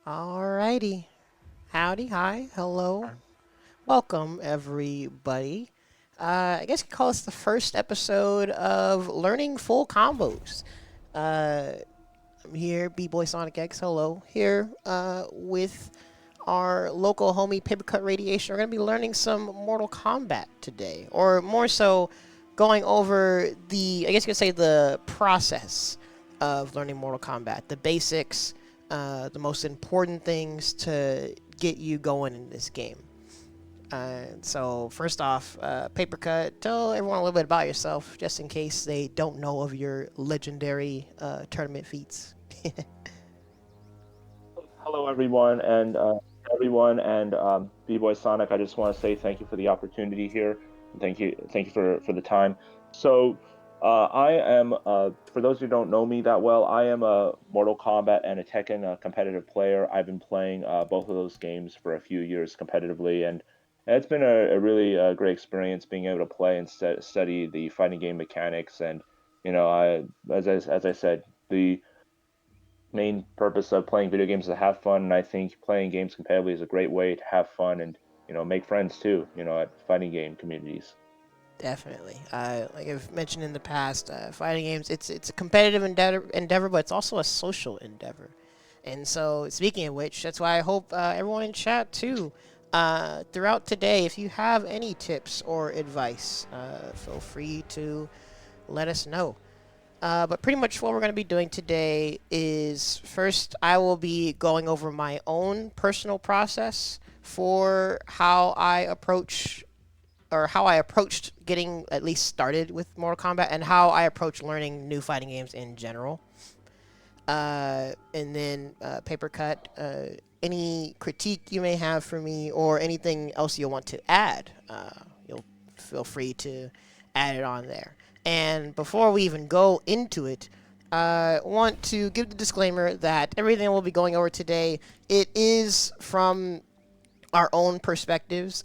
Alrighty. Howdy, hi, hello. Welcome, everybody. I guess you could call this the first episode of Learning Full Combos. Uh, I'm here, BBoySonicX, hello, here with our local homie PaprcutRadiation. We're going to be learning some Mortal Kombat today, or more so, going over I guess you could say, the process of learning Mortal Kombat, the basics, the most important things to get you going in this game. So first off, Papercut, tell everyone a little bit about yourself, just in case they don't know of your legendary tournament feats. Hello, everyone, and B-Boy Sonic. I just want to say thank you for the opportunity here. Thank you for the time. So, I am for those who don't know me that well, I am a Mortal Kombat and a Tekken competitive player. I've been playing both of those games for a few years competitively, and it's been a really great experience being able to play and study the fighting game mechanics. And as I said, the main purpose of playing video games is to have fun, and I think playing games competitively is a great way to have fun and make friends too. At fighting game communities. Definitely. Like I've mentioned in the past, fighting games, it's a competitive endeavor, but it's also a social endeavor. And so, speaking of which, that's why I hope everyone in chat too, throughout today, if you have any tips or advice, feel free to let us know. But pretty much what we're going to be doing today is first, I will be going over my own personal process for how I approached getting at least started with Mortal Kombat, and how I approach learning new fighting games in general. And then Paper Cut, any critique you may have for me or anything else you'll want to add, you'll feel free to add it on there. And before we even go into it, I want to give the disclaimer that everything we'll be going over today, it is from our own perspectives.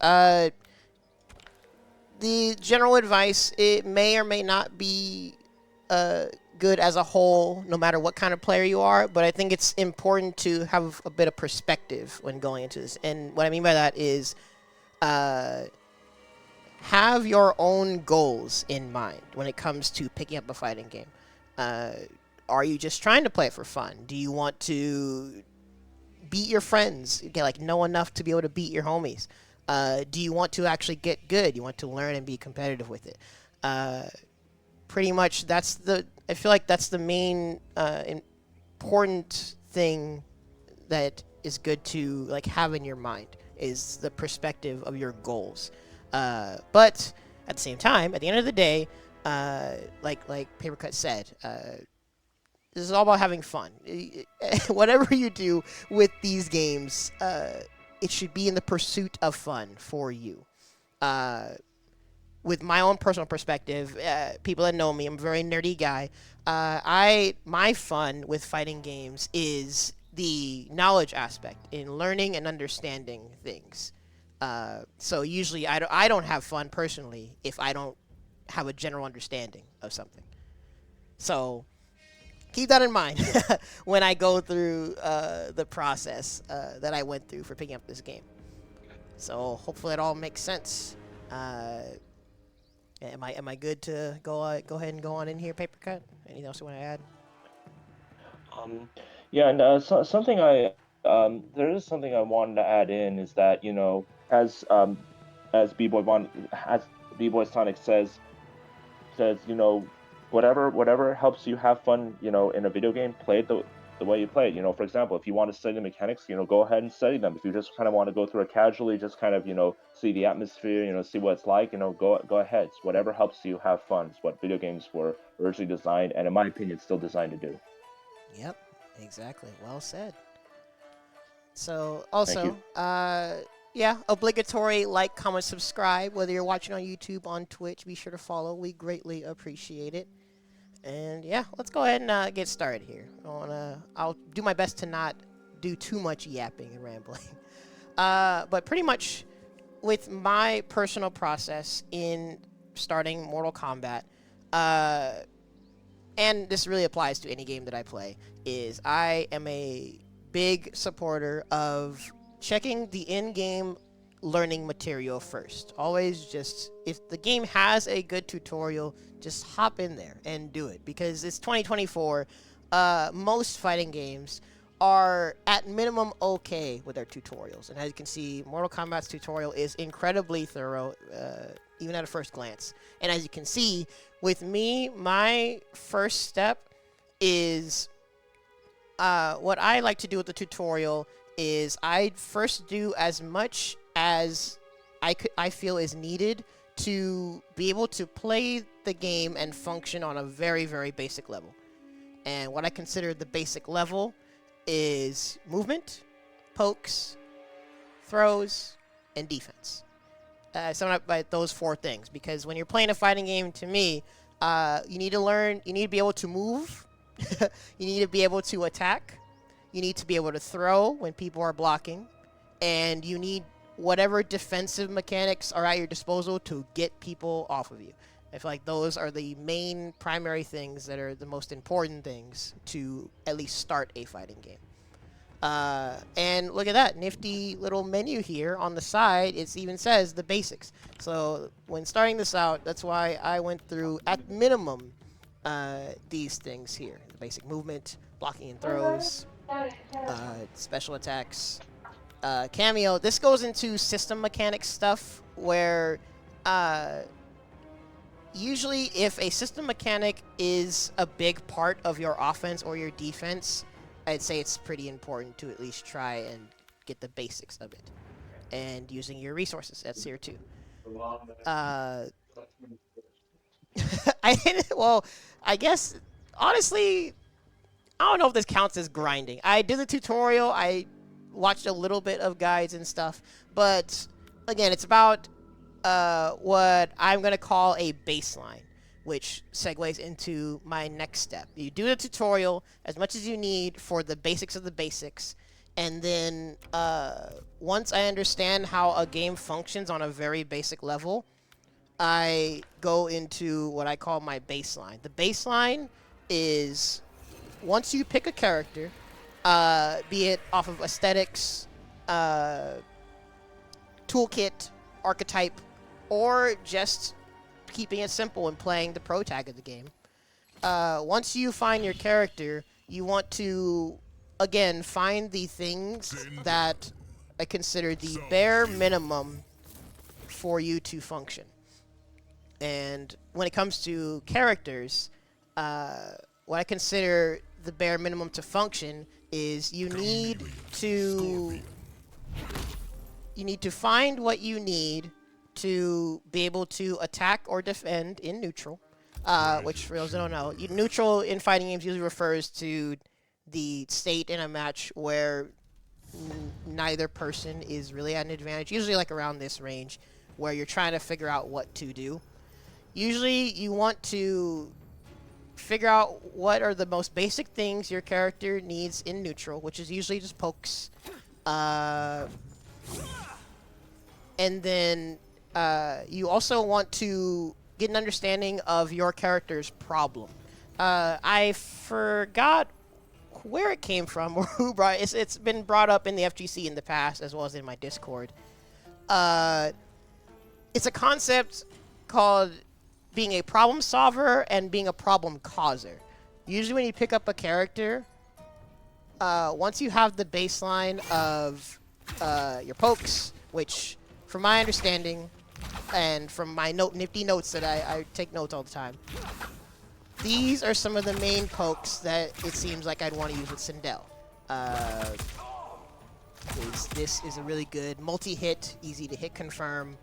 The general advice, it may or may not be uh, good as a whole, no matter what kind of player you are. But I think it's important to have a bit of perspective when going into this. And what I mean by that is, uh, have your own goals in mind when it comes to picking up a fighting game. Uh, are you just trying to play it for fun? Do you want to beat your friends? Get like know enough to be able to beat your homies. Do you want to actually get good? You want to learn and be competitive with it. Uh, Pretty much, that's the. I feel like that's the main important thing that is good to like have in your mind is the perspective of your goals. But at the same time, at the end of the day, like Papercut said, this is all about having fun. Whatever you do with these games, it should be in the pursuit of fun for you. Uh, with my own personal perspective, people that know me, I'm a very nerdy guy. My fun with fighting games is the knowledge aspect in learning and understanding things. So usually I don't have fun personally if I don't have a general understanding of something. So keep that in mind when I go through the process that I went through for picking up this game. So hopefully it all makes sense. Uh, am I good to go ahead and go on in here, paper cut? Anything else you want to add? Um, yeah, and something there is something I wanted to add in is that as B-Boy Sonic says, whatever helps you have fun, in a video game, play it the way you play it. For example, if you want to study the mechanics, go ahead and study them. If you just kind of want to go through it casually, just kind of, see the atmosphere, see what it's like, go ahead. It's whatever helps you have fun. It's what video games were originally designed, and in my opinion, still designed to do. Yep, exactly. Well said. So Thank you. also, yeah, obligatory like, comment, subscribe. Whether you're watching on YouTube, on Twitch, be sure to follow. We greatly appreciate it. And yeah, let's go ahead and get started here. I'll do my best to not do too much yapping and rambling. But pretty much with my personal process in starting Mortal Kombat, uh, and this really applies to any game that I play, is I am a big supporter of checking the in-game learning material first. Always just, if the game has a good tutorial, just hop in there and do it, because it's 2024. Most fighting games are at minimum okay with their tutorials, and as you can see, Mortal Kombat's tutorial is incredibly thorough, even at a first glance. And as you can see with me, my first step is what I like to do with the tutorial is I first do as much as I feel is needed to be able to play the game and function on a very, very basic level. And what I consider the basic level is movement, pokes, throws, and defense. Sum it up by those 4 things, because when you're playing a fighting game, to me, you need to be able to move, you need to be able to attack, you need to be able to throw when people are blocking, and you need whatever defensive mechanics are at your disposal to get people off of you. I feel like those are the main primary things that are the most important things to at least start a fighting game. And look at that nifty little menu here on the side. It even says the basics. So when starting this out, that's why I went through, at minimum, these things here. The basic movement, blocking and throws, special attacks, cameo. This goes into system mechanics stuff where usually if a system mechanic is a big part of your offense or your defense, I'd say it's pretty important to at least try and get the basics of it. And using your resources, that's here too. Well, I guess, honestly, I don't know if this counts as grinding. I did the tutorial, I watched a little bit of guides and stuff, but again, it's about what I'm going to call a baseline, which segues into my next step. You do the tutorial as much as you need for the basics of the basics, and then once I understand how a game functions on a very basic level, I go into what I call my baseline. The baseline is once you pick a character, be it off of aesthetics, toolkit, archetype, or just keeping it simple and playing the pro tag of the game. Once you find your character, you want to, again, find the things that I consider the bare minimum for you to function. And when it comes to characters, what I consider the bare minimum to function is you need to find what you need to be able to attack or defend in neutral, which for those who don't know, neutral in fighting games usually refers to the state in a match where neither person is really at an advantage, usually like around this range, where you're trying to figure out what to do. Usually you want to figure out what are the most basic things your character needs in neutral, which is usually just pokes. And then you also want to get an understanding of your character's problem. I forgot where it came from or who brought it. It's been brought up in the FGC in the past as well as in my Discord. It's a concept called being a problem solver and being a problem causer. Usually when you pick up a character, once you have the baseline of your pokes, which from my understanding and from my nifty notes that I take notes all the time, these are some of the main pokes that it seems like I'd want to use with CenCal. This is a really good multi-hit, easy to hit confirm.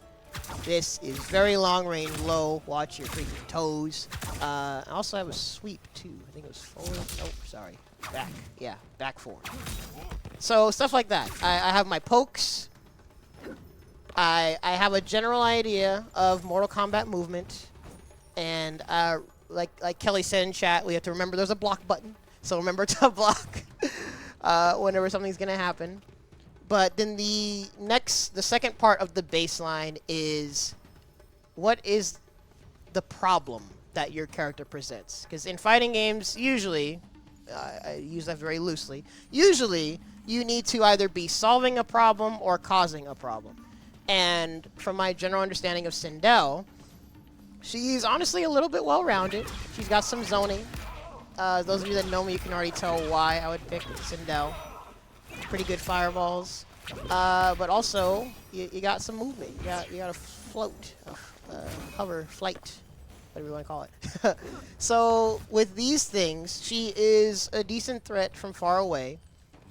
This is very long range, low. Watch your freaking toes. I also have a sweep too. I think it was forward. Oh, sorry. Back. Yeah, back forward. So stuff like that. I have my pokes. I have a general idea of Mortal Kombat movement, and like Kelly said in chat, we have to remember there's a block button. So remember to block whenever something's gonna happen. But then the second part of the baseline is what is the problem that your character presents? Because in fighting games, usually, I use that very loosely. Usually, you need to either be solving a problem or causing a problem. And from my general understanding of CenCal, she's honestly a little bit well-rounded. She's got some zoning. Those of you that know me, you can already tell why I would pick CenCal. Pretty good fireballs. But also, you got some movement. You got a float, hover, flight, whatever you want to call it. So with these things, she is a decent threat from far away,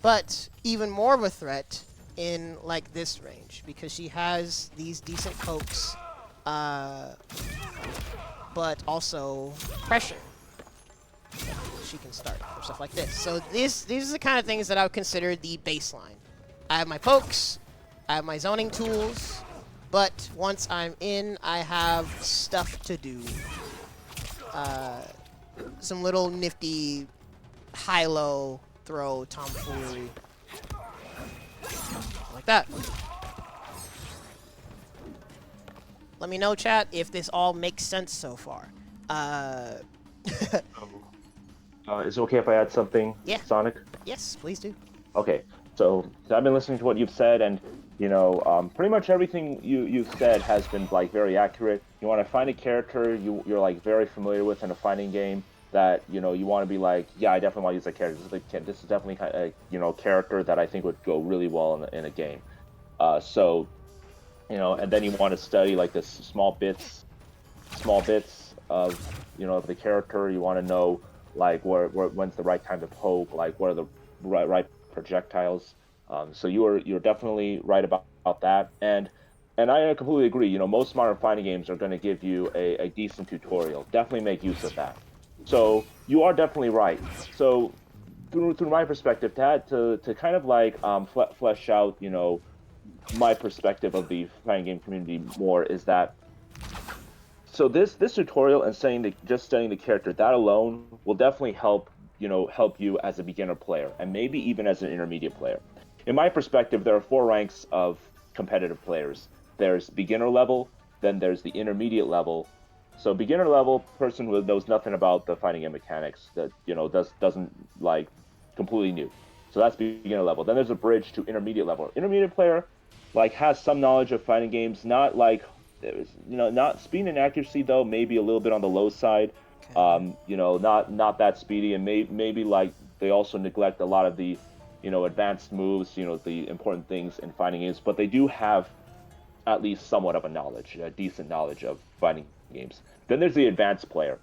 but even more of a threat in like this range because she has these decent pokes, but also pressure. She can start or stuff like this. So these are the kind of things that I would consider the baseline. I have my pokes, I have my zoning tools, but once I'm in, I have stuff to do. Some little nifty high-low throw tomfoolery. Like that. Let me know, chat, if this all makes sense so far. Is it okay if I add something, Yeah. Sonic? Yes, please do. Okay, so I've been listening to what you've said, and pretty much everything you've said has been like very accurate. You want to find a character you're like very familiar with in a fighting game that you want to be like, yeah, I definitely want to use that character. This is definitely a character that I think would go really well in a game. So and then you want to study like this small bits of of the character. You want to know like when's the right time to poke, like what are the right projectiles. So you're definitely right about that, and I completely agree. Most modern fighting games are going to give you a decent tutorial. Definitely make use of that. So you are definitely right. So through my perspective, to kind of like flesh out my perspective of the fighting game community more is that. So this tutorial and just studying the character, that alone will definitely help you as a beginner player and maybe even as an intermediate player. In my perspective, there are 4 ranks of competitive players. There's beginner level, then there's the intermediate level. So beginner level, person who knows nothing about the fighting game mechanics, that doesn't like completely new. So that's beginner level. Then there's a bridge to intermediate level. Intermediate player like has some knowledge of fighting games, not like not speed and accuracy though, maybe a little bit on the low side. Okay. Not that speedy, and maybe like they also neglect a lot of the advanced moves, the important things in fighting games, but they do have at least somewhat of a decent knowledge of fighting games. Then there's the advanced player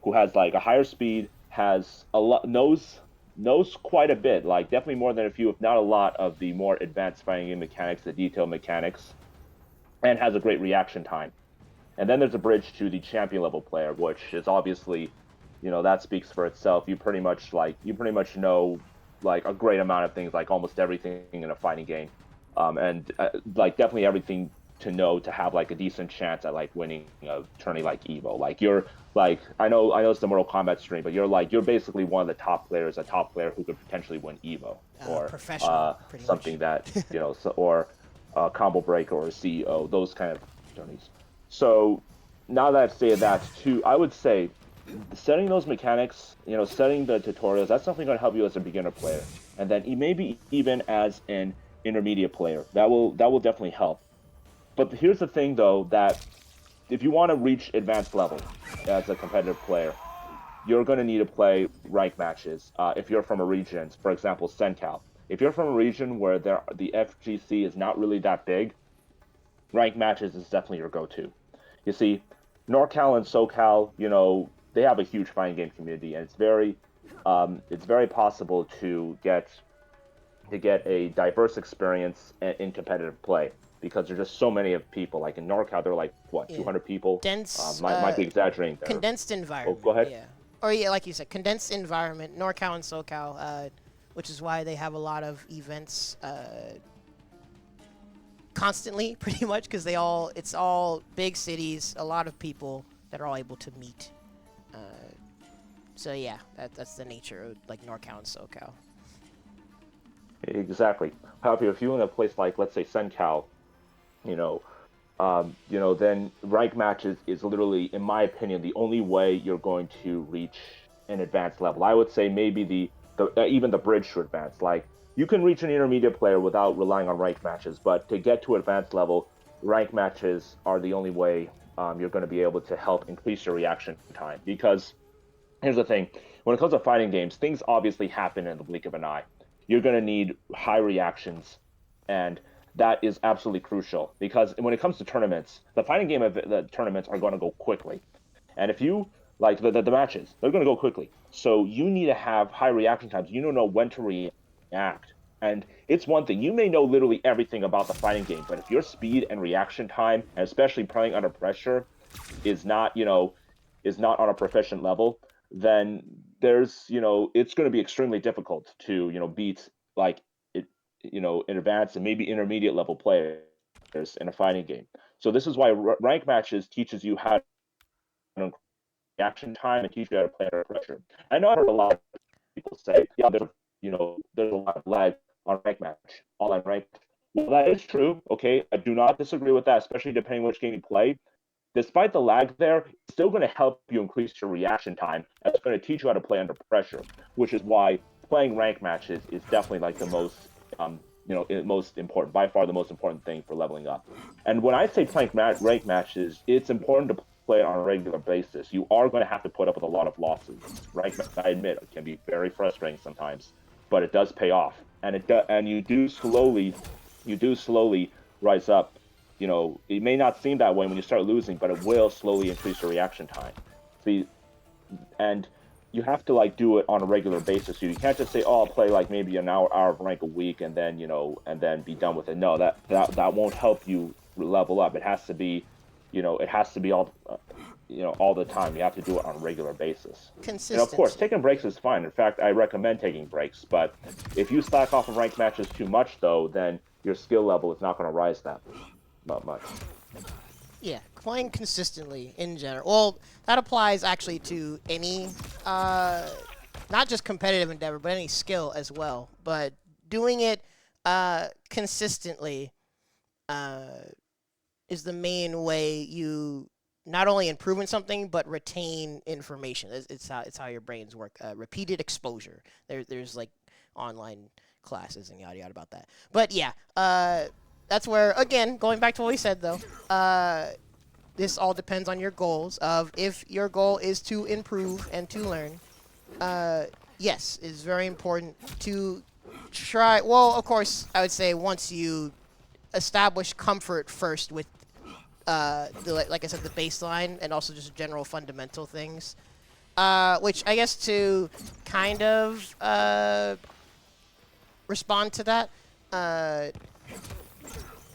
who has like a higher speed, has a lot knows quite a bit, like definitely more than a few, if not a lot, of the more advanced fighting game mechanics, the detailed mechanics, and has a great reaction time. And then there's a bridge to the champion level player, which is obviously, that speaks for itself. You pretty much know like a great amount of things, like almost everything in a fighting game, and like definitely everything to know to have like a decent chance at like winning a tourney like Evo. Like you're like I know it's the Mortal Kombat stream, but you're basically one of the top players, a top player who could potentially win Evo or Professional, pretty something much. that or Combo Breaker or CEO, those kind of tourneys. So now that I've stated that too, I would say studying those mechanics, studying the tutorials, that's definitely going to help you as a beginner player, and then maybe even as an intermediate player, that will definitely help. But here's the thing, though, that if you want to reach advanced level as a competitive player, you're going to need to play rank matches. If you're from a region, for example, CenCal. If you're from a region where the FGC is not really that big, rank matches is definitely your go-to. You see, NorCal and SoCal, they have a huge fighting game community, and it's very possible to get a diverse experience in competitive play because there's just so many of people. Like in NorCal, there are like what, Yeah. 200 people. Dense, Might be exaggerating there. condensed Oh, environment. go ahead. Yeah. Or yeah, like you said, condensed environment. NorCal and SoCal, which is why they have a lot of events constantly, pretty much, because it's all big cities, a lot of people that are all able to meet. So yeah, that's the nature of like NorCal and SoCal. Exactly. However, if you're in a place like, let's say, CenCal, you know, then rank matches is literally, in my opinion, the only way you're going to reach an advanced level. I would say maybe even the bridge to advance. Like, you can reach an intermediate player without relying on ranked matches, but to get to advanced level, ranked matches are the only way you're going to be able to help increase your reaction time. Because here's the thing, when it comes to fighting games, things obviously happen in the blink of an eye. You're going to need high reactions, and that is absolutely crucial because when it comes to tournaments, the fighting game of the tournaments are going to go quickly. And if you like the matches, they're going to go quickly. So you need to have high reaction times. You don't know when to react. And it's one thing, you may know literally everything about the fighting game, but if your speed and reaction time, and especially playing under pressure, is not, is not on a proficient level, then there's, it's going to be extremely difficult to, beat like it, in advanced and maybe intermediate level players in a fighting game. So this is why rank matches teaches you how to reaction time and teach you how to play under pressure. I know I've heard a lot of people say, yeah, there's a lot of lag on rank match, online rank. Well, that is true. Okay, I do not disagree with that, especially depending which game you play. Despite the lag there, it's still going to help you increase your reaction time. It's going to teach you how to play under pressure, which is why playing rank matches is definitely like the most, most important, by far the most important thing for leveling up. And when I say playing rank matches, it's important to play it on a regular basis. You are going to have to put up with a lot of losses. Rank, I admit, it can be very frustrating sometimes, but it does pay off, and you do slowly rise up. It may not seem that way when you start losing, but it will slowly increase your reaction time. See, and you have to like do it on a regular basis. So you can't just say, "Oh, I'll play like maybe an hour of rank a week and then and then be done with it." No, that won't help you level up. It has to be, all, all the time. You have to do it on a regular basis. And of course, taking breaks is fine. In fact, I recommend taking breaks. But if you slack off of ranked matches too much, though, then your skill level is not going to rise that much. Yeah, playing consistently in general. Well, that applies actually to any, not just competitive endeavor, but any skill as well. But doing it consistently is the main way you not only improve in something but retain information. It's how your brains work. Repeated exposure. There's like online classes and yada yada about that. But yeah, that's where, again, going back to what we said though, this all depends on your goals. Of if your goal is to improve and to learn, yes, it's very important to try. Well, of course, I would say once you establish comfort first with like I said, the baseline and also just general fundamental things. Which I guess to kind of respond to that,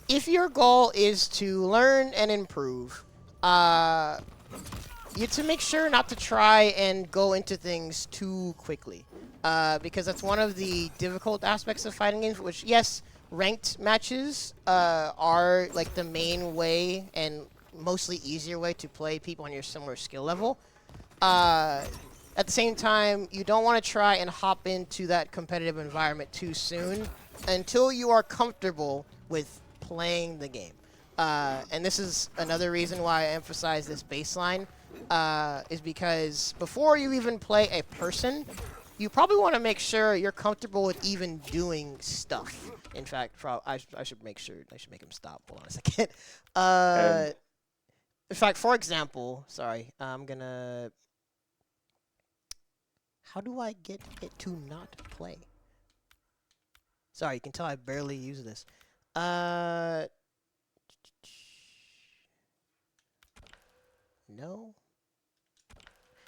if your goal is to learn and improve, you have to make sure not to try and go into things too quickly, because that's one of the difficult aspects of fighting games. Which, yes, ranked matches are like the main way and mostly easier way to play people on your similar skill level. At the same time, you don't want to try and hop into that competitive environment too soon until you are comfortable with playing the game. And this is another reason why I emphasize this baseline, is because before you even play a person, you probably want to make sure you're comfortable with even doing stuff. In fact, I should make him stop. Hold on a second. In fact, for example, sorry, I'm gonna. How do I get it to not play? Sorry, you can tell I barely use this. No.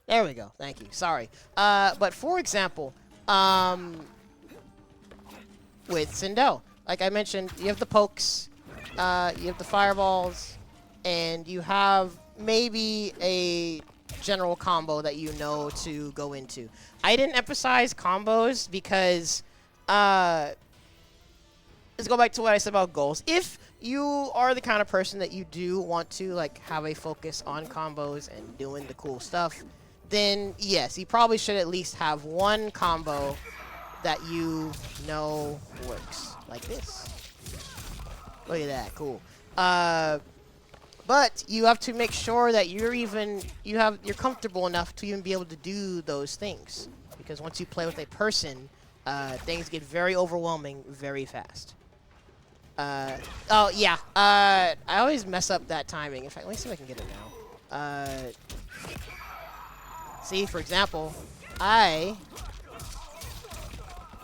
There we go. Thank you. Sorry. But for example, with CenCal, like I mentioned, you have the pokes, you have the fireballs, and you have maybe a general combo that you know to go into. I didn't emphasize combos because, let's go back to what I said about goals. If you are the kind of person that you do want to like have a focus on combos and doing the cool stuff, then yes, you probably should at least have one combo that you know works. Like this. Look at that, cool. But you have to make sure that you're comfortable enough to even be able to do those things. because once you play with a person, things get very overwhelming very fast. Oh, yeah. I always mess up that timing. In fact, let me see if I can get it now. See, for example,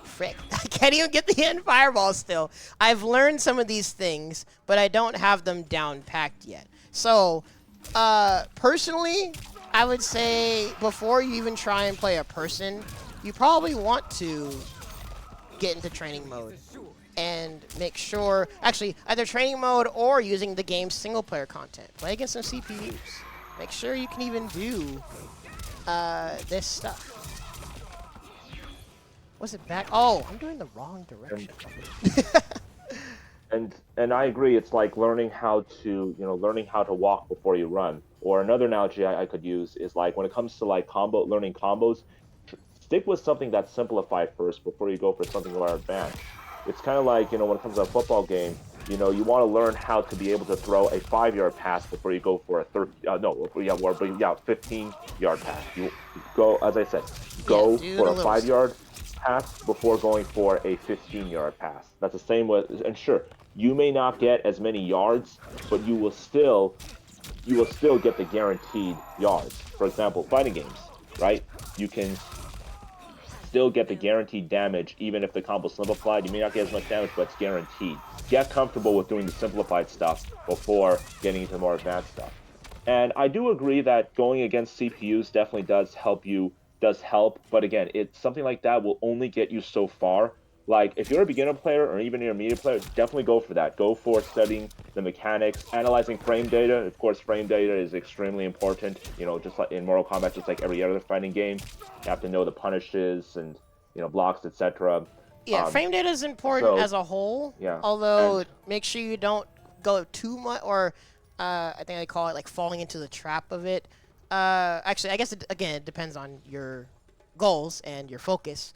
Frick. I can't even get the end fireball still. I've learned some of these things, but I don't have them down packed yet. So, personally, I would say before you even try and play a person, you probably want to get into training mode and make sure, actually, either training mode or using the game's single-player content. Play against some CPUs. Make sure you can even do this stuff. Was it back? Oh, I'm doing the wrong direction. And I agree. It's like learning how to walk before you run. Or another analogy I could use is like when it comes to like learning combos, stick with something that's simplified first before you go for something more advanced. It's kind of like, when it comes to a football game, you want to learn how to be able to throw a 5-yard pass before you go for a 15-yard pass. You go, as I said, go for a 5-yard pass before going for a 15-yard pass. That's the same with, and sure, you may not get as many yards, but you will still get the guaranteed yards. For example, fighting games, right? You can still get the guaranteed damage even if the combo's simplified. You may not get as much damage, but it's guaranteed. Get comfortable with doing the simplified stuff before getting into more advanced stuff. And I do agree that going against CPUs definitely does help, but again, it's something like that will only get you so far. Like, if you're a beginner player or even you're a intermediate player, definitely go for that. Go for studying the mechanics, analyzing frame data. Of course, frame data is extremely important. Just like in Mortal Kombat, just like every other fighting game, you have to know the punishes and, blocks, etc. Yeah, frame data is important as a whole. Yeah. Although, make sure you don't go too much, or I think they call it like falling into the trap of it. Actually, I guess it depends on your goals and your focus.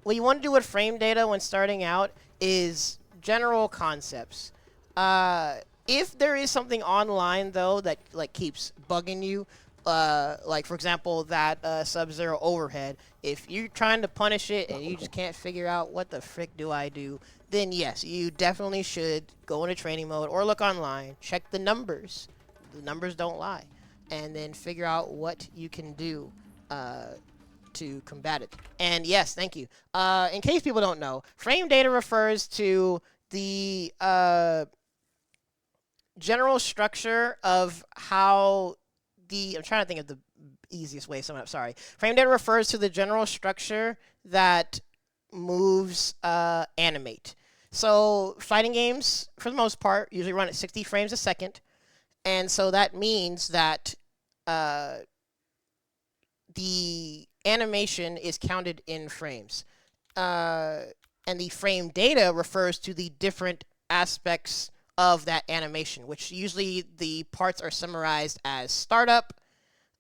What you want to do with frame data when starting out is general concepts. If there is something online though that like keeps bugging you, like for example that Sub-Zero overhead, if you're trying to punish it and you just can't figure out what the frick do I do, then yes, you definitely should go into training mode or look online, check the numbers. The numbers don't lie, and then figure out what you can do to combat it. And yes, thank you. In case people don't know, frame data refers to the general structure of how I'm trying to think of the easiest way to sum it up. Sorry. Frame data refers to the general structure that moves animate. So fighting games, for the most part, usually run at 60 frames a second. And so that means that the animation is counted in frames. And the frame data refers to the different aspects of that animation, which usually the parts are summarized as startup,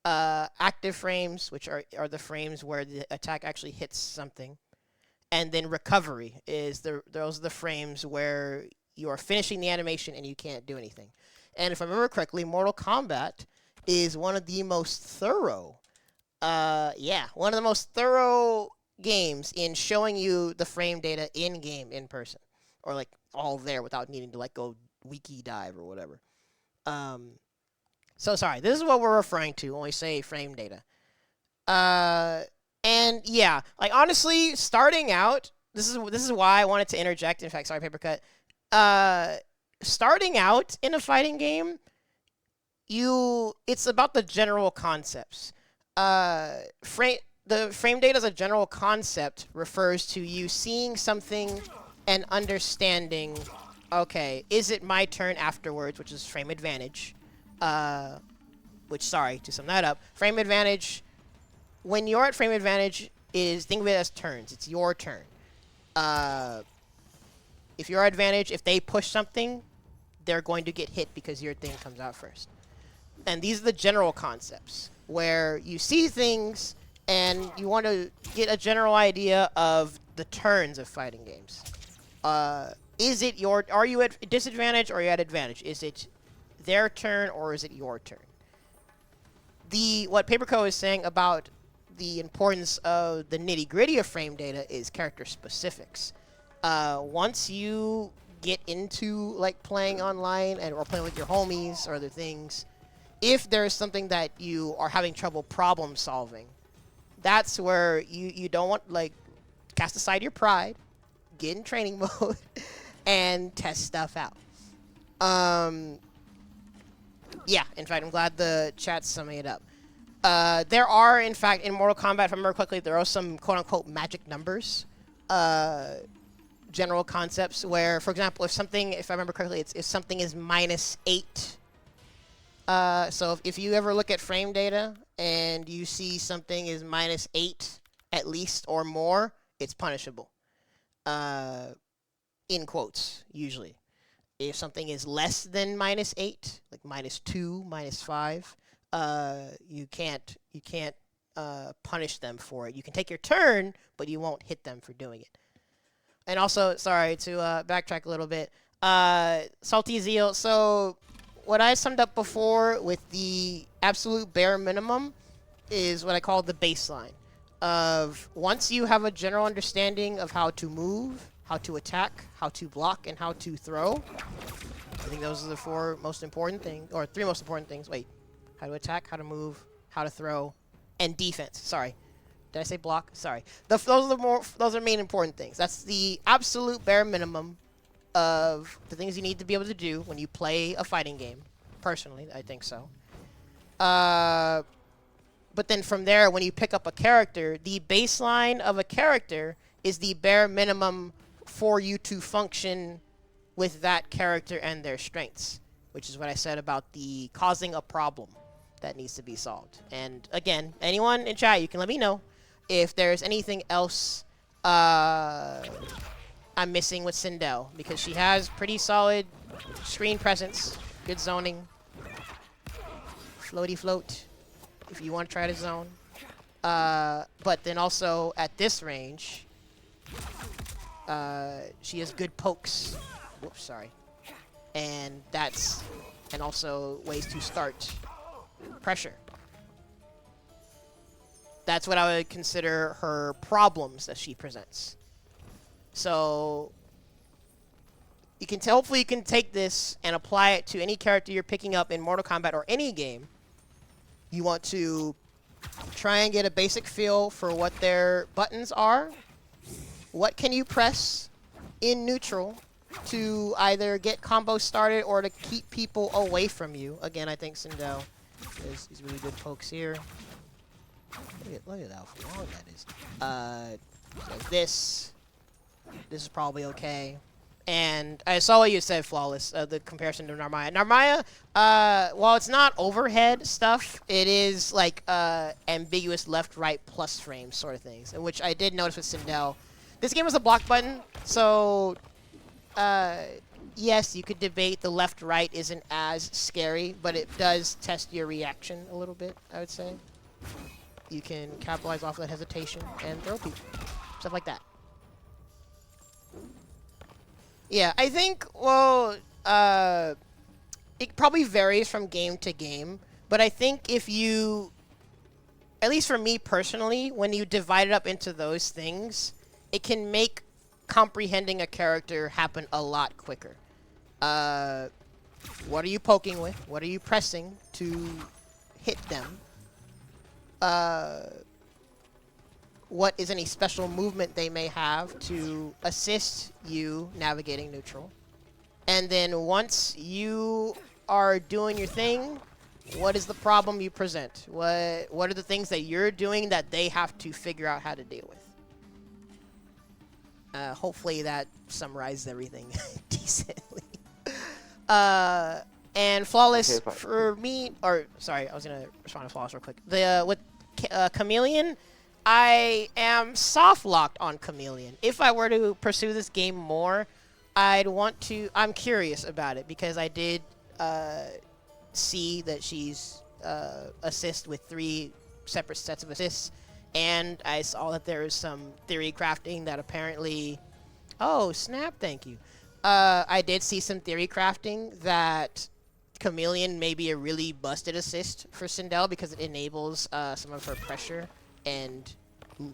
active frames, which are the frames where the attack actually hits something, and then recovery is those are the frames where you are finishing the animation and you can't do anything. And if I remember correctly, Mortal Kombat is one of the most thorough, one of the most thorough games in showing you the frame data in game, in person, or like all there without needing to like go wiki dive or whatever. So sorry, this is what we're referring to when we say frame data. And yeah, like honestly, starting out, this is why I wanted to interject. In fact, sorry, Papercut. Starting out in a fighting game, it's about the general concepts. The frame data as a general concept refers to you seeing something and understanding, okay, is it my turn afterwards, which is frame advantage. To sum that up, frame advantage, when you're at frame advantage, think of it as turns. It's your turn. If you're at advantage, if they push something, they're going to get hit because your thing comes out first. And these are the general concepts, where you see things and you want to get a general idea of the turns of fighting games. Are you at disadvantage or are you at advantage? Is it their turn or is it your turn? What Paperco is saying about the importance of the nitty-gritty of frame data is character specifics. Once you get into like playing online or playing with your homies or other things, if there's something that you are having trouble problem solving, that's where you don't want, like, cast aside your pride, get in training mode, and test stuff out. Yeah, in fact, I'm glad the chat's summing it up. There are, in fact, in Mortal Kombat, if I remember correctly, there are some quote-unquote magic numbers, general concepts where, for example, if I remember correctly, if something is -8. So if you ever look at frame data and you see something is -8 at least or more, it's punishable. In quotes, usually. If something is less than -8, like -2, -5, you can't punish them for it. You can take your turn, but you won't hit them for doing it. And also, sorry to backtrack a little bit. Salty Zeal. So what I summed up before with the absolute bare minimum is what I call the baseline. Of once you have a general understanding of how to move, how to attack, how to block, and how to throw. I think those are the 4 most important things, or 3 most important things. Wait, how to attack, how to move, how to throw, and defense. Sorry, did I say block? Sorry. Those are main important things. That's the absolute bare minimum of the things you need to be able to do when you play a fighting game. Personally, I think so. But then from there, when you pick up a character, the baseline of a character is the bare minimum for you to function with that character and their strengths, which is what I said about the causing a problem that needs to be solved. And again, anyone in chat, you can let me know if there's anything else I'm missing with CenCal, because she has pretty solid screen presence, good zoning, floaty float, if you want to try to zone. But then also at this range, she has good pokes. Whoops, sorry. And also ways to start pressure. That's what I would consider her problems that she presents. So hopefully you can take this and apply it to any character you're picking up in Mortal Kombat or any game. You want to try and get a basic feel for what their buttons are. What can you press in neutral to either get combos started or to keep people away from you? Again, I think CenCal has these really good pokes here. Look at how long that is. Like this. This is probably okay. And I saw what you said, Flawless, the comparison to Narmaya. Narmaya, while it's not overhead stuff, it is like ambiguous left-right plus frames sort of things, in which I did notice with CenCal. This game was a block button, so yes, you could debate the left-right isn't as scary, but it does test your reaction a little bit, I would say. You can capitalize off of that hesitation and throw people. Stuff like that. Yeah, I think, well, it probably varies from game to game, but I think if you, at least for me personally, when you divide it up into those things, it can make comprehending a character happen a lot quicker. What are you poking with? What are you pressing to hit them? What is any special movement they may have to assist you navigating neutral? And then once you are doing your thing, what is the problem you present? What are the things that you're doing that they have to figure out how to deal with? Hopefully that summarizes everything decently. And Flawless, Okay, for me, or sorry, I was going to respond to Flawless real quick. With Chameleon, I am soft-locked on Chameleon. If I were to pursue this game more, I'm curious about it, because I did see that she's assist with 3 separate sets of assists, and I saw that there is some theory crafting that apparently... Oh, snap, thank you. I did see some theory crafting that Chameleon may be a really busted assist for CenCal because it enables some of her pressure and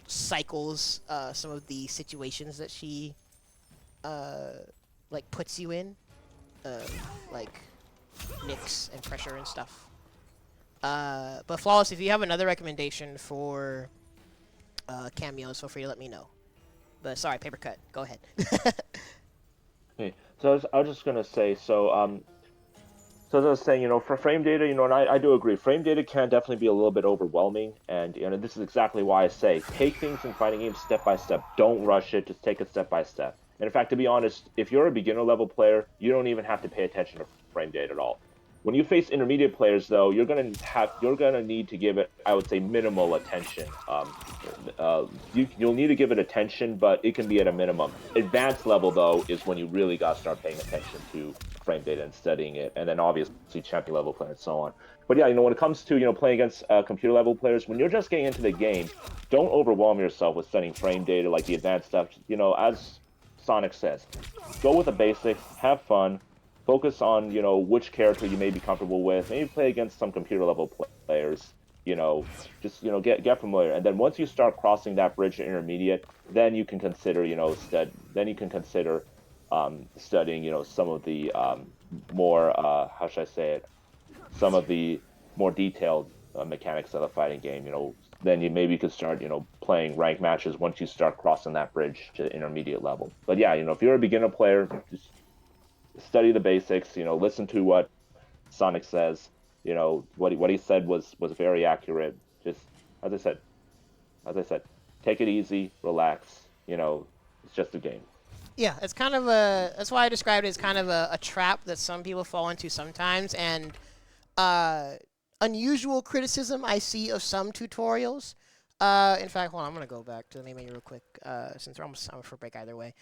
cycles some of the situations that she like puts you in, like nicks and pressure and stuff. But Flawless, if you have another recommendation for cameos, feel free to let me know. But sorry, Papercut, go ahead. Okay. So I was just gonna say, so as I was saying, for frame data, and I do agree, frame data can definitely be a little bit overwhelming, and this is exactly why I say take things in fighting games step by step. Don't rush it. Just take it step by step. And in fact, to be honest, if you're a beginner level player, you don't even have to pay attention to frame data at all. When you face intermediate players, though, you're gonna need to give it, I would say, minimal attention. You'll need to give it attention, but it can be at a minimum. Advanced level, though, is when you really got to start paying attention to frame data and studying it, and then obviously champion level players and so on. But yeah, when it comes to playing against computer level players, when you're just getting into the game, don't overwhelm yourself with studying frame data like the advanced stuff. As Sonic says, go with the basics, have fun, focus on which character you may be comfortable with. Maybe play against some computer level players. Just get familiar, and then once you start crossing that bridge to intermediate, then you can consider studying some of the more how should I say it, some of the more detailed mechanics of the fighting game. Then you could start playing ranked matches once you start crossing that bridge to the intermediate level. But yeah, if you're a beginner player, just study the basics. Listen to what Sonic says. What he said was very accurate. Just as I said, take it easy, relax. It's just a game. Yeah, it's kind of that's why I described it as kind of a trap that some people fall into sometimes, and unusual criticism I see of some tutorials. In fact, hold on, I'm gonna go back to the main menu real quick, since we're almost for break either way.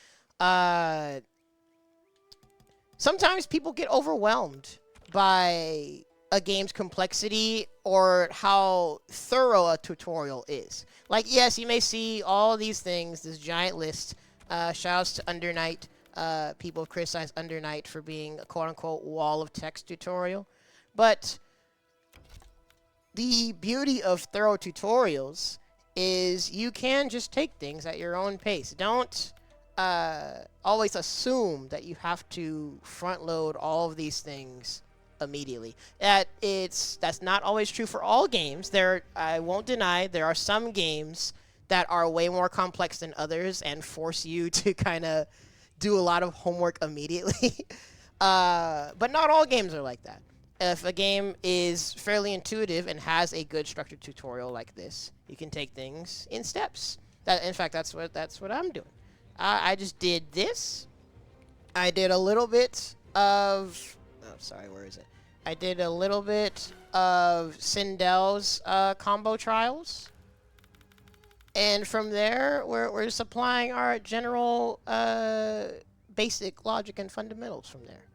Sometimes people get overwhelmed by a game's complexity or how thorough a tutorial is. Like, yes, you may see all these things, this giant list. Shoutouts to Undernight. People criticize Undernight for being a quote-unquote wall of text tutorial. But the beauty of thorough tutorials is you can just take things at your own pace. Don't always assume that you have to front load all of these things immediately. That's not always true for all games. I won't deny there are some games that are way more complex than others and force you to kind of do a lot of homework immediately. But not all games are like that. If a game is fairly intuitive and has a good structured tutorial like this, you can take things in steps. In fact, that's what I'm doing. I just did this. I did a little bit of. Oh, sorry, where is it? I did a little bit of CenCal's combo trials. And from there, we're just applying our general basic logic and fundamentals from there.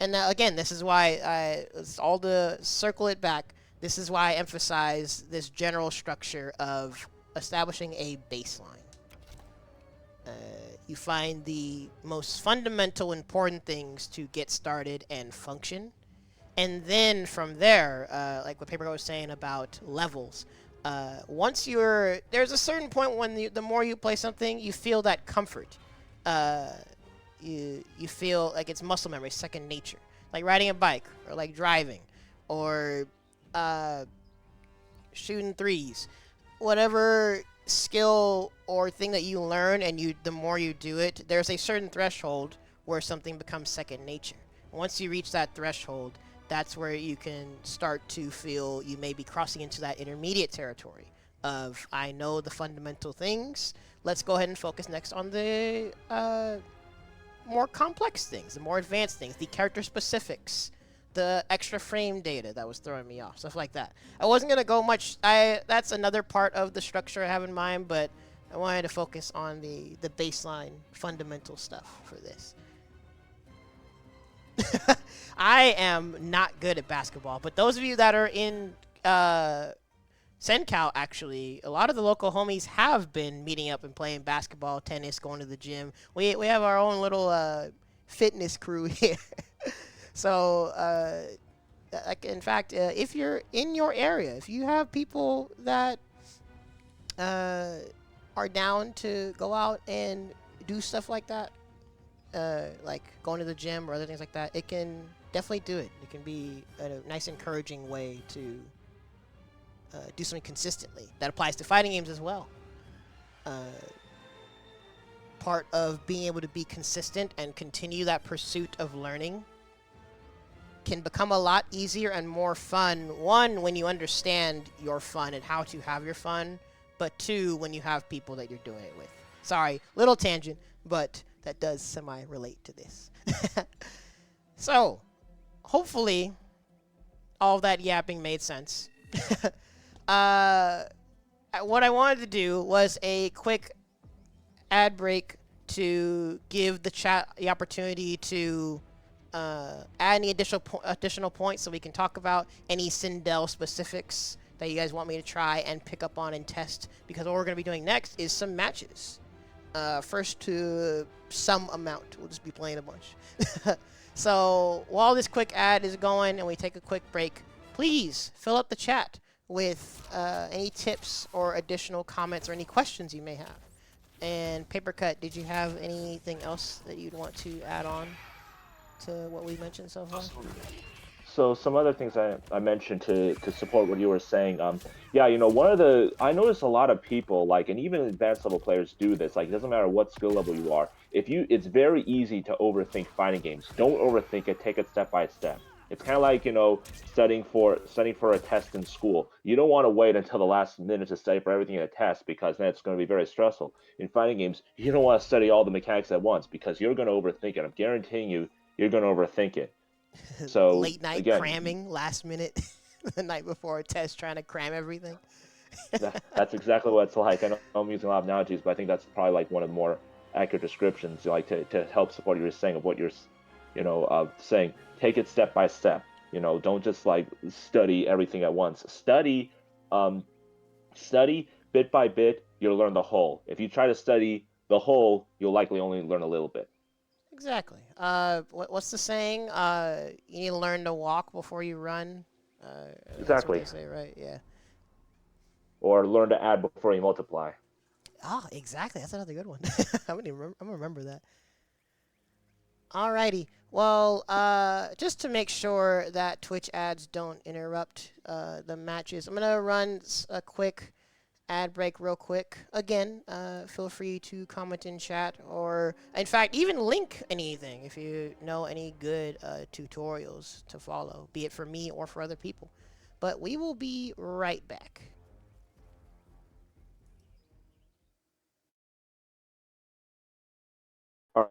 And again, this is why it's all to circle it back. This is why I emphasize this general structure of establishing a baseline. You find the most fundamental important things to get started and function. And then from there, like what Papercut was saying about levels, there's a certain point when the more you play something, you feel that comfort. You feel like it's muscle memory, second nature. Like riding a bike, or like driving, or shooting threes. Whatever skill or thing that you learn, and the more you do it, there's a certain threshold where something becomes second nature. Once you reach that threshold, that's where you can start to feel you may be crossing into that intermediate territory of, I know the fundamental things. Let's go ahead and focus next on the more complex things, the more advanced things, the character specifics, the extra frame data that was throwing me off, stuff like that. I wasn't going to go much. That's another part of the structure I have in mind, but I wanted to focus on the baseline fundamental stuff for this. I am not good at basketball, but those of you that are in CenCal, actually, a lot of the local homies have been meeting up and playing basketball, tennis, going to the gym. We have our own little fitness crew here. So, in fact, if you're in your area, if you have people that are down to go out and do stuff like that, like going to the gym or other things like that, it can definitely do it. It can be a nice, encouraging way to do something consistently. That applies to fighting games as well. Uh, Part of being able to be consistent and continue that pursuit of learning can become a lot easier and more fun. One, when you understand your fun and how to have your fun, but two, when you have people that you're doing it with. Sorry, little tangent, but that does semi-relate to this. So, hopefully, all of that yapping made sense. uh, what I wanted to do was a quick ad break to give the chat the opportunity to add any additional points so we can talk about any CenCal specifics that you guys want me to try and pick up on and test, because what we're going to be doing next is some matches. First to some amount. We'll just be playing a bunch. So while this quick ad is going and we take a quick break, please fill up the chat with any tips or additional comments or any questions you may have. And Papercut, did you have anything else that you'd want to add on to what we mentioned so far? So some other things I mentioned to support what you were saying. Yeah, one of the I notice a lot of people like, and even advanced level players do this. Like, it doesn't matter what skill level you are. It's very easy to overthink fighting games. Don't overthink it. Take it step by step. It's kind of like studying for a test in school. You don't want to wait until the last minute to study for everything in a test, because then it's going to be very stressful. In fighting games, you don't want to study all the mechanics at once, because you're going to overthink it. I'm guaranteeing you, you're going to overthink it. So Late night again, cramming, last minute, the night before a test, trying to cram everything. that's exactly what it's like. I know I'm using a lot of analogies, but I think that's probably like one of the more accurate descriptions, like to help support what you're saying of what you're, saying. Take it step by step. Don't just like study everything at once. Um, study bit by bit. You'll learn the whole. If you try to study the whole, you'll likely only learn a little bit. Exactly. What's the saying? You need to learn to walk before you run. That's what they Exactly. say, right? Yeah. Or learn to add before you multiply. Oh, exactly. That's another good one. I'm gonna remember that. Alrighty. Well, just to make sure that Twitch ads don't interrupt the matches, I'm gonna run a quick ad break real quick. Again, feel free to comment in chat, or in fact, even link anything if you know any good tutorials to follow, be it for me or for other people. But we will be right back. All right.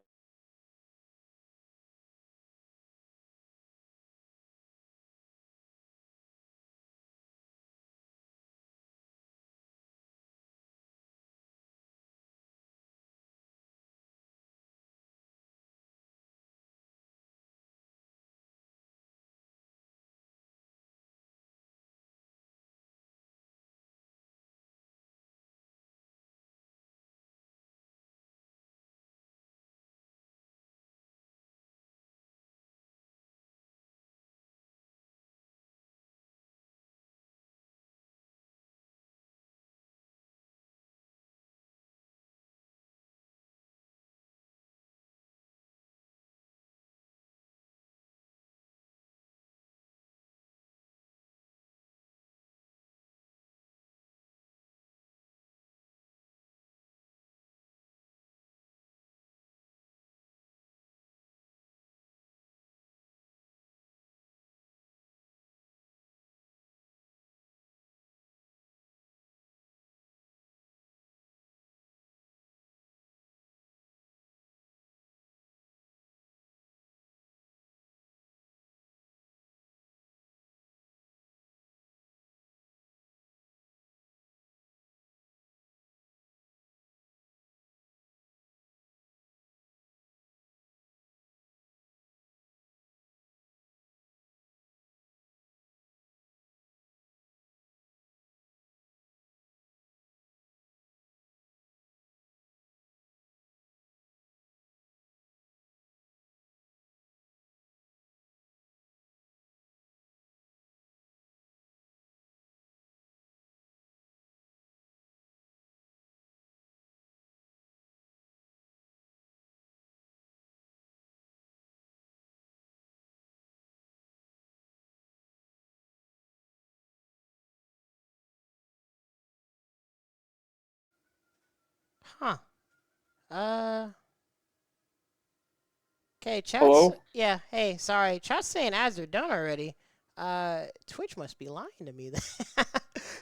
Huh. Okay, chat's Hello? yeah. Hey, sorry. Chat's saying ads are done already. Twitch must be lying to me. Then.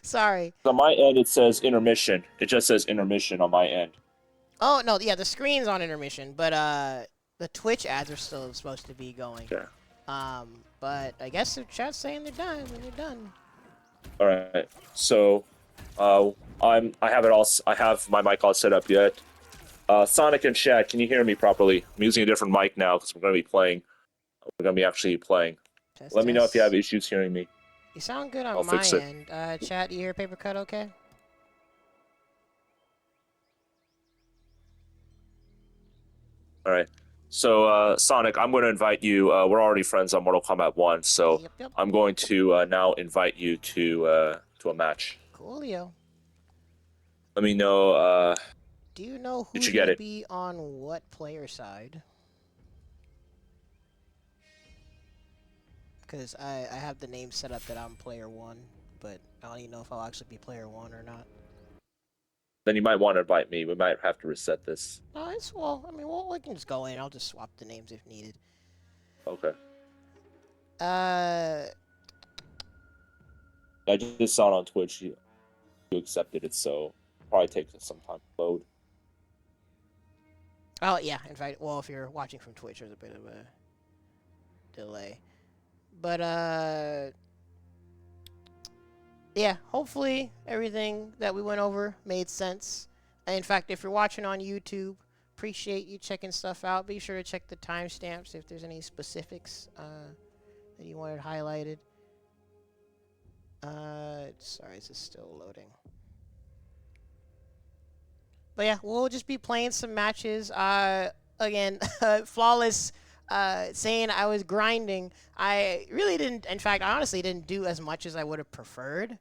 Sorry. On my end, it says intermission. It just says intermission on my end. Oh no, yeah, the screen's on intermission, but the Twitch ads are still supposed to be going. Okay. But I guess if chat's saying they're done, then they're done. All right. So, I have it all. I have my mic all set up yet. Sonic and chat, can you hear me properly? I'm using a different mic now because we're going to be playing. We're going to be actually playing. Test, Let me know if you have test. issues hearing me. You sound good on I'll my fix it. end. Chat, you hear Papercut okay? All right. So, Sonic, I'm going to invite you. We're already friends on Mortal Kombat 1, so Yep. I'm going to now invite you to a match. Coolio. Let me know. Do you know Did who's you get gonna it? be on what player side? Because I have the name set up that I'm player 1, but I don't even know if I'll actually be player 1 or not. Then you might want to invite me. We might have to reset this. No, it's, well, I mean, we can just go in. I'll just swap the names if needed. Okay. Uh, I just saw it on Twitch. You accepted it, so probably take some time to load. oh, yeah, in fact, well, if you're watching from Twitch, there's a bit of a delay. But, yeah, hopefully everything that we went over made sense. In fact, if you're watching on YouTube, appreciate you checking stuff out. Be sure to check the timestamps if there's any specifics that you wanted highlighted. Sorry, this is still loading. But yeah, we'll just be playing some matches. Again, flawless. Saying I was grinding. I really didn't. In fact, I honestly didn't do as much as I would have preferred.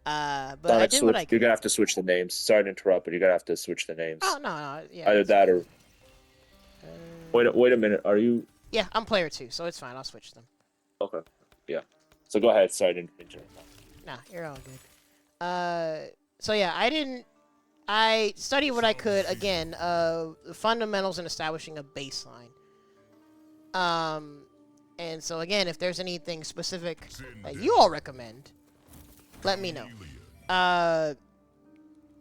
But Sonic, I did what I could. you're gonna have to switch the names. Sorry to interrupt, but you're gonna have to switch the names. Oh no, yeah. Either that or uh, wait a minute. Are you Yeah, I'm player 2, so it's fine. I'll switch them. okay? Yeah. So go ahead. Sorry to interrupt. Nah, you're all good. So yeah, I studied what I could. Again, the fundamentals in establishing a baseline. And so again, if there's anything specific that you all recommend, let me know.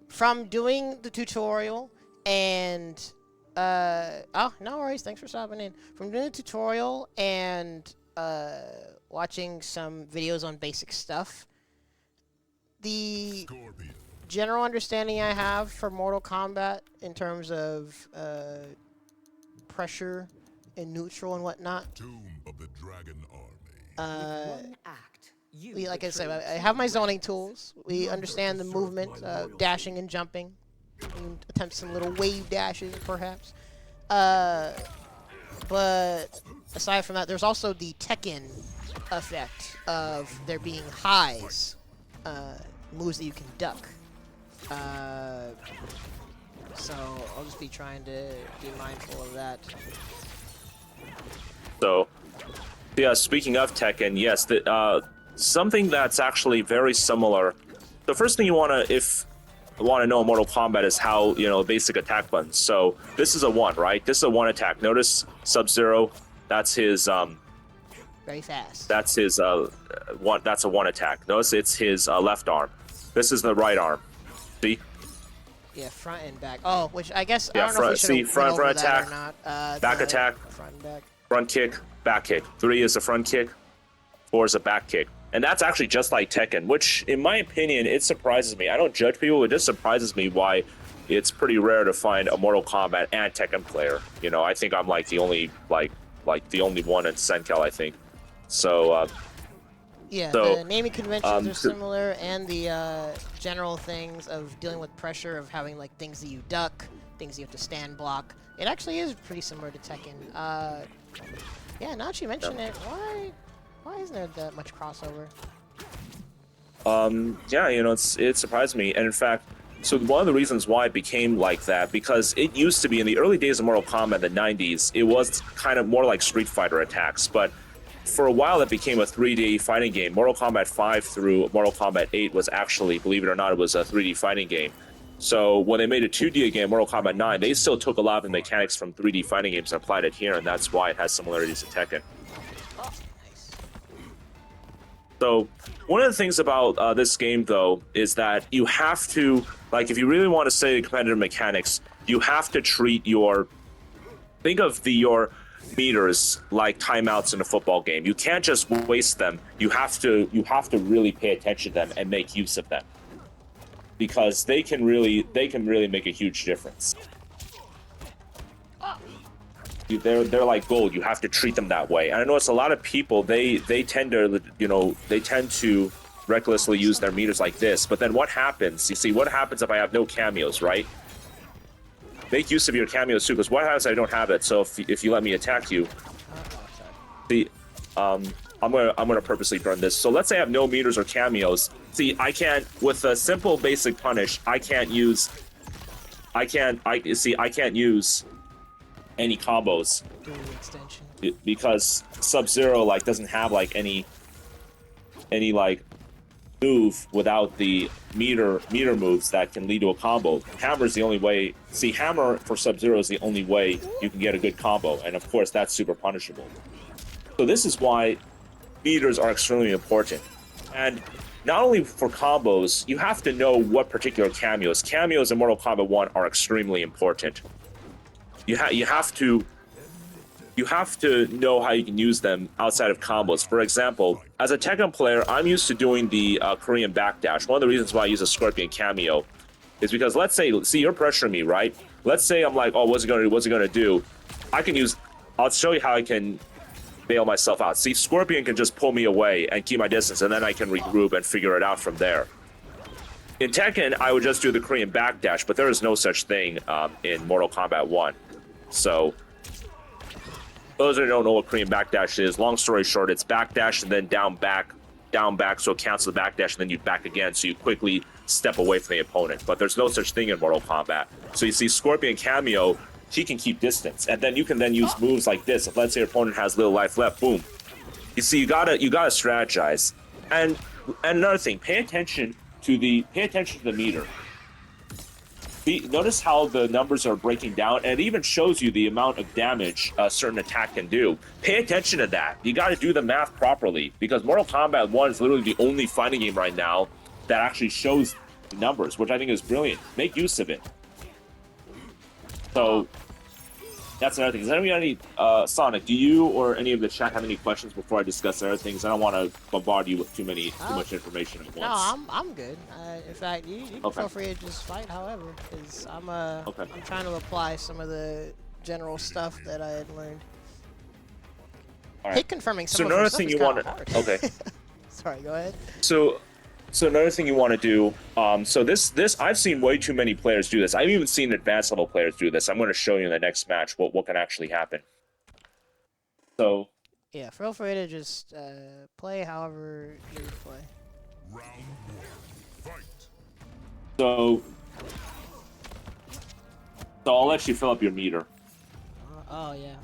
From doing the tutorial and oh, no worries. Thanks for stopping in. From doing the tutorial and watching some videos on basic stuff, the general understanding I have for Mortal Kombat in terms of pressure and neutral and whatnot. Tomb of the Dragon Army. Like I said, I have my zoning tools. We understand the movement, dashing and jumping. We can attempt some little wave dashes, perhaps. But aside from that, there's also the Tekken effect of there being highs, moves that you can duck. So I'll just be trying to be mindful of that. So, yeah. Speaking of Tekken, yes, something that's actually very similar. The first thing you if want to know in Mortal Kombat is how basic attack buttons. So this is a 1, right? This is a 1 attack. Notice Sub-Zero. That's his Very fast. That's his one. That's a 1 attack. Notice it's his left arm. This is the right arm. See? Yeah, front and back. Oh, which I guess Yeah, I don't know if we should front attack, or not. back attack, front and back. front kick, back kick. 3 is a front kick. 4 is a back kick. And that's actually just like Tekken, which, in my opinion, it surprises me. I don't judge people. It just surprises me why it's pretty rare to find a Mortal Kombat and Tekken player. I think I'm like the only like the only one in CenCal, I think. So. Yeah, so, the naming conventions are similar, and the general things of dealing with pressure, of having like things that you duck, things you have to stand block. It actually is pretty similar to Tekken. Yeah, now that you mention it, why isn't there that much crossover? Yeah, it surprised me, and in fact, so one of the reasons why it became like that, because it used to be in the early days of Mortal Kombat in the 90s, it was kind of more like Street Fighter attacks, but for a while it became a 3D fighting game. Mortal Kombat 5 through Mortal Kombat 8 was actually, believe it or not, it was a 3D fighting game. So when they made a 2D game, Mortal Kombat 9, they still took a lot of the mechanics from 3D fighting games and applied it here, and that's why it has similarities to Tekken. So one of the things about this game, though, is that you have to, like, if you really want to study competitive mechanics, you have to treat your, think of your meters like timeouts in a football game. You can't just waste them. You have to really pay attention to them and make use of them, because they can really make a huge difference. They're like gold. You have to treat them that way. And I notice a lot of people, they tend to recklessly use their meters like this. But then what happens? You see, what happens if I have no cameos, right? Make use of your cameos too, because what happens if I don't have it? So if you let me attack you, see, I'm gonna purposely burn this. So let's say I have no meters or cameos. See, I can't, with a simple basic punish, I can't use any combos because Sub-Zero like doesn't have like any like move without the meter moves that can lead to a combo. Hammer's the only way. See, Hammer for Sub-Zero is the only way you can get a good combo, and of course that's super punishable. So this is why meters are extremely important. And not only for combos, you have to know what particular cameos. Cameos in Mortal Kombat 1 are extremely important. You have to know how you can use them outside of combos. For example, as a Tekken player, I'm used to doing the Korean backdash. One of the reasons why I use a Scorpion cameo is because, let's say, see, you're pressuring me, right? Let's say I'm like, oh, what's it gonna do? I'll show you how I can bail myself out. See, Scorpion can just pull me away and keep my distance, and then I can regroup and figure it out from there. In Tekken, I would just do the Korean backdash, but there is no such thing in Mortal Kombat 1. So, those who don't know what Korean backdash is, long story short, it's backdash and then down back, so it counts the backdash, and then you back again, so you quickly step away from the opponent. But there's no such thing in Mortal Kombat. So you see Scorpion cameo, he can keep distance, and then you can then use moves like this. If, let's say, your opponent has little life left, boom. You see, you gotta strategize. And another thing, pay attention to the meter. Notice how the numbers are breaking down, and it even shows you the amount of damage a certain attack can do. Pay attention to that. You got to do the math properly, because Mortal Kombat 1 is literally the only fighting game right now that actually shows the numbers, which I think is brilliant. Make use of it. So that's another thing. Does anybody have any, Sonic, do you or any of the chat have any questions before I discuss other things? I don't want to bombard you with too much information at once. No, I'm good. In fact, you can feel free to just fight however, because I'm trying to apply some of the general stuff that I had learned. All right. Hit confirming some so another thing you want to... Okay. Sorry, go ahead. So another thing you want to do, so this I've seen way too many players do this. I've even seen advanced level players do this. I'm going to show you in the next match what can actually happen. So yeah, feel free to just play however you play. Round 1, fight. So I'll let you fill up your meter. Oh yeah.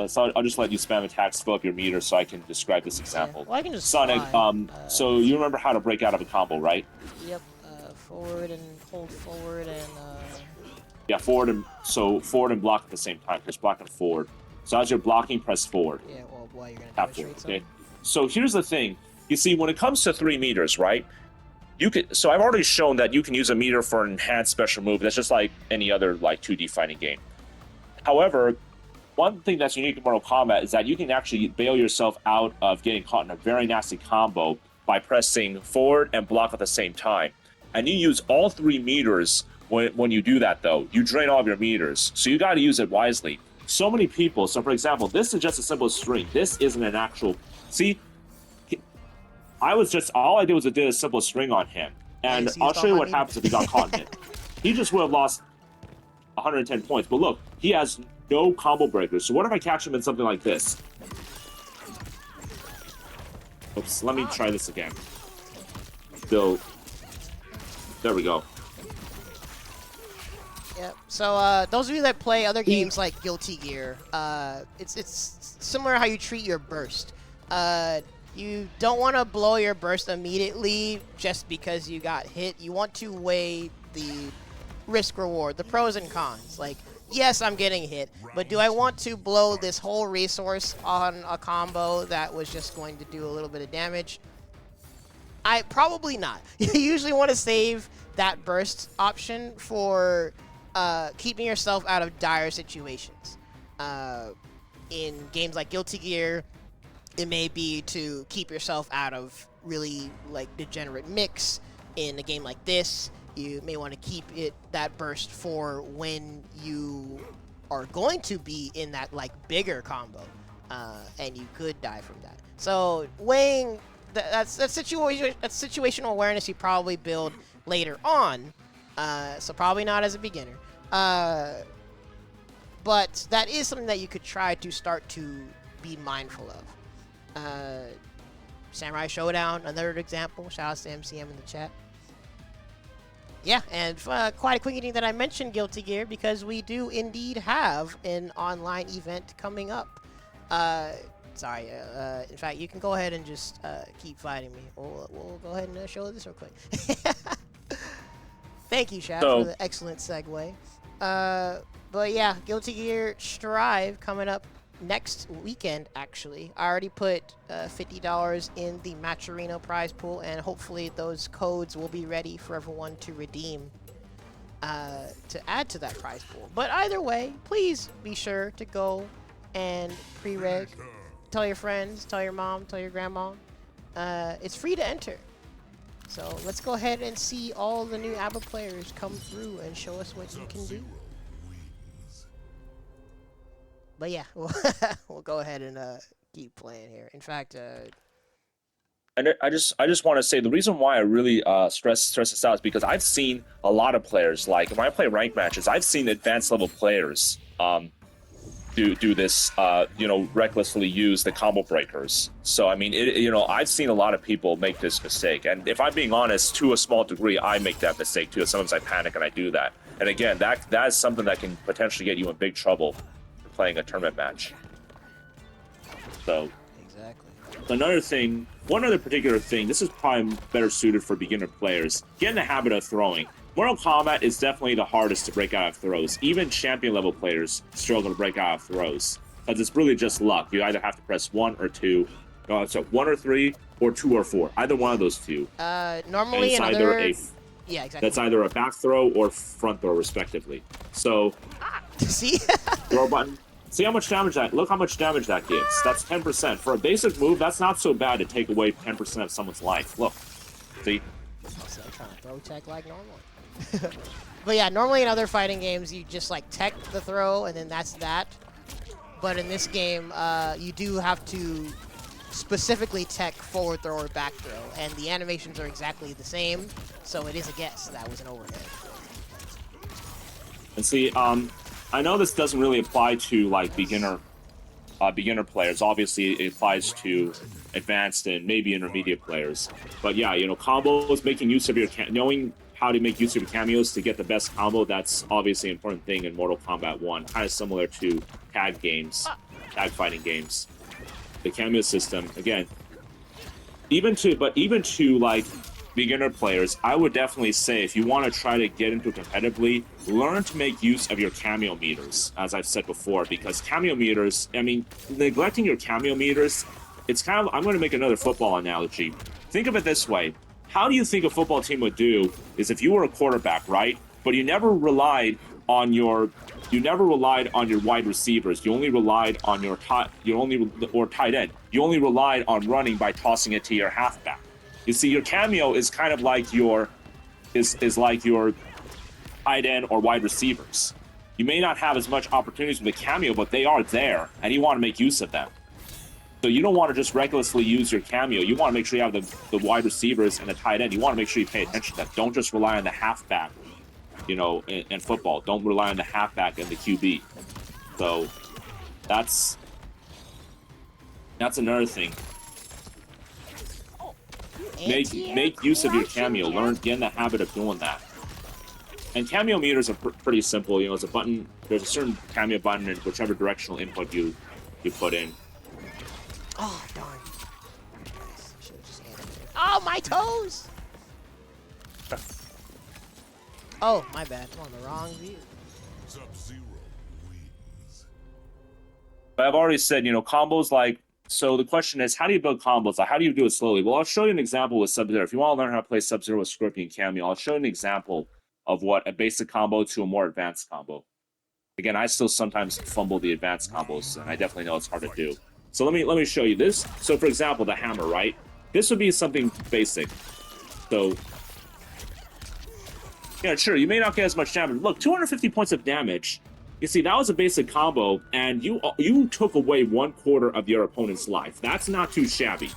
So I'll just let you spam attacks, fill up your meter, so I can describe this example. Yeah. Well, I can just Sonic, so you remember how to break out of a combo, right? Yep. Forward and hold forward and. Yeah, forward and block at the same time. Press block and forward. So as you're blocking, press forward. Yeah. Well, boy, you're gonna tap forward. Okay. So here's the thing. You see, when it comes to 3 meters, right? So I've already shown that you can use a meter for an enhanced special move. That's just like any other like 2D fighting game. However, one thing that's unique in Mortal Kombat is that you can actually bail yourself out of getting caught in a very nasty combo by pressing forward and block at the same time. And you use all 3 meters when you do that, though. You drain all of your meters. So you got to use it wisely. So many people, so for example, this is just a simple string. This isn't an actual... See, all I did was I did a simple string on him. And I'll show you what happens if he got caught in it. He just would have lost 110 points. But look, he has no combo breakers. So what if I catch him in something like this? Oops, let me try this again. So, there we go. Yep. So those of you that play other games like Guilty Gear, it's similar how you treat your burst. You don't want to blow your burst immediately just because you got hit. You want to weigh the risk reward, the pros and cons. Like, yes, I'm getting hit, but do I want to blow this whole resource on a combo that was just going to do a little bit of damage? I probably not. You usually want to save that burst option for keeping yourself out of dire situations. In games like Guilty Gear, it may be to keep yourself out of really like degenerate mix. In a game like this, you may want to keep that burst for when you are going to be in that like bigger combo, and you could die from that. So weighing that's situational awareness you probably build later on. So probably not as a beginner. But that is something that you could try to start to be mindful of. Samurai Showdown, another example. Shout out to MCM in the chat. Yeah, and quite a quick thing that I mentioned Guilty Gear because we do indeed have an online event coming up. Sorry, in fact, you can go ahead and just keep fighting me. We'll go ahead and show this real quick. Thank you, Shaq, for the excellent segue. But yeah, Guilty Gear Strive coming up next weekend, actually. I already put $50 in the Matcherino prize pool, and hopefully those codes will be ready for everyone to redeem to add to that prize pool. But either way, please be sure to go and pre-reg. Tell your friends, tell your mom, tell your grandma. It's free to enter. So let's go ahead and see all the new ABBA players come through and show us what you can do. But yeah, we'll go ahead and keep playing here. In fact, And I just want to say the reason why I really stress this out is because I've seen a lot of players, like when I play ranked matches, I've seen advanced level players do this, recklessly use the combo breakers. So I mean, I've seen a lot of people make this mistake, and if I'm being honest, to a small degree, I make that mistake too. Sometimes I panic and I do that, and again, that is something that can potentially get you in big trouble playing a tournament match. So exactly. One other particular thing, this is probably better suited for beginner players. Get in the habit of throwing. Mortal Kombat is definitely the hardest to break out of throws. Even champion level players struggle to break out of throws, because it's really just luck. You either have to press 1 or 2, so 1 or 3, or 2 or 4. Either one of those two. Normally yeah, exactly. That's either a back throw or front throw, respectively. So, see, throw button. See how much damage that. Look how much damage that gives. That's 10%. For a basic move, that's not so bad to take away 10% of someone's life. Look, see. So I'm trying to throw tech like normal. But yeah, normally in other fighting games, you just like tech the throw and then that's that. But in this game, you do have to specifically tech forward throw or back throw, and the animations are exactly the same, so it is a guess that was an overhead. And see, I know this doesn't really apply to like beginner players. Obviously, it applies to advanced and maybe intermediate players. But yeah, combos, making use of knowing how to make use of your cameos to get the best combo. That's obviously an important thing in Mortal Kombat 1. Kind of similar to tag fighting games. The cameo system, again, even to like beginner players, I would definitely say if you want to try to get into it competitively, learn to make use of your cameo meters, as I've said before, because cameo meters, I mean, neglecting your cameo meters, it's kind of, I'm going to make another football analogy. Think of it this way. How do you think a football team would do is if you were a quarterback, right? But you never relied on your wide receivers. You only relied on or tight end. You only relied on running by tossing it to your halfback. You see, your cameo is kind of like your tight end or wide receivers. You may not have as much opportunities with a cameo, but they are there, and you want to make use of them. So you don't want to just recklessly use your cameo. You want to make sure you have the wide receivers and the tight end. You want to make sure you pay attention to that. Don't just rely on the halfback, in football. Don't rely on the halfback and the QB. So that's another thing. Make use of your cameo. Get in the habit of doing that. And cameo meters are pretty simple. There's a button. There's a certain cameo button in whichever directional input you put in. Oh darn! Oh my toes! Oh, my bad. I'm on the wrong view. Sub-Zero wins. But I've already said, combos like. So the question is, how do you build combos? Like, how do you do it slowly? Well, I'll show you an example with Sub-Zero. If you want to learn how to play Sub-Zero with Scorpion Cameo, I'll show you an example of what a basic combo to a more advanced combo. Again, I still sometimes fumble the advanced combos, and I definitely know it's hard to do. So let me show you this. So for example, the hammer, right? This would be something basic. So yeah, sure, you may not get as much damage. Look, 250 points of damage. You see, that was a basic combo, and you took away 1/4 of your opponent's life. That's not too shabby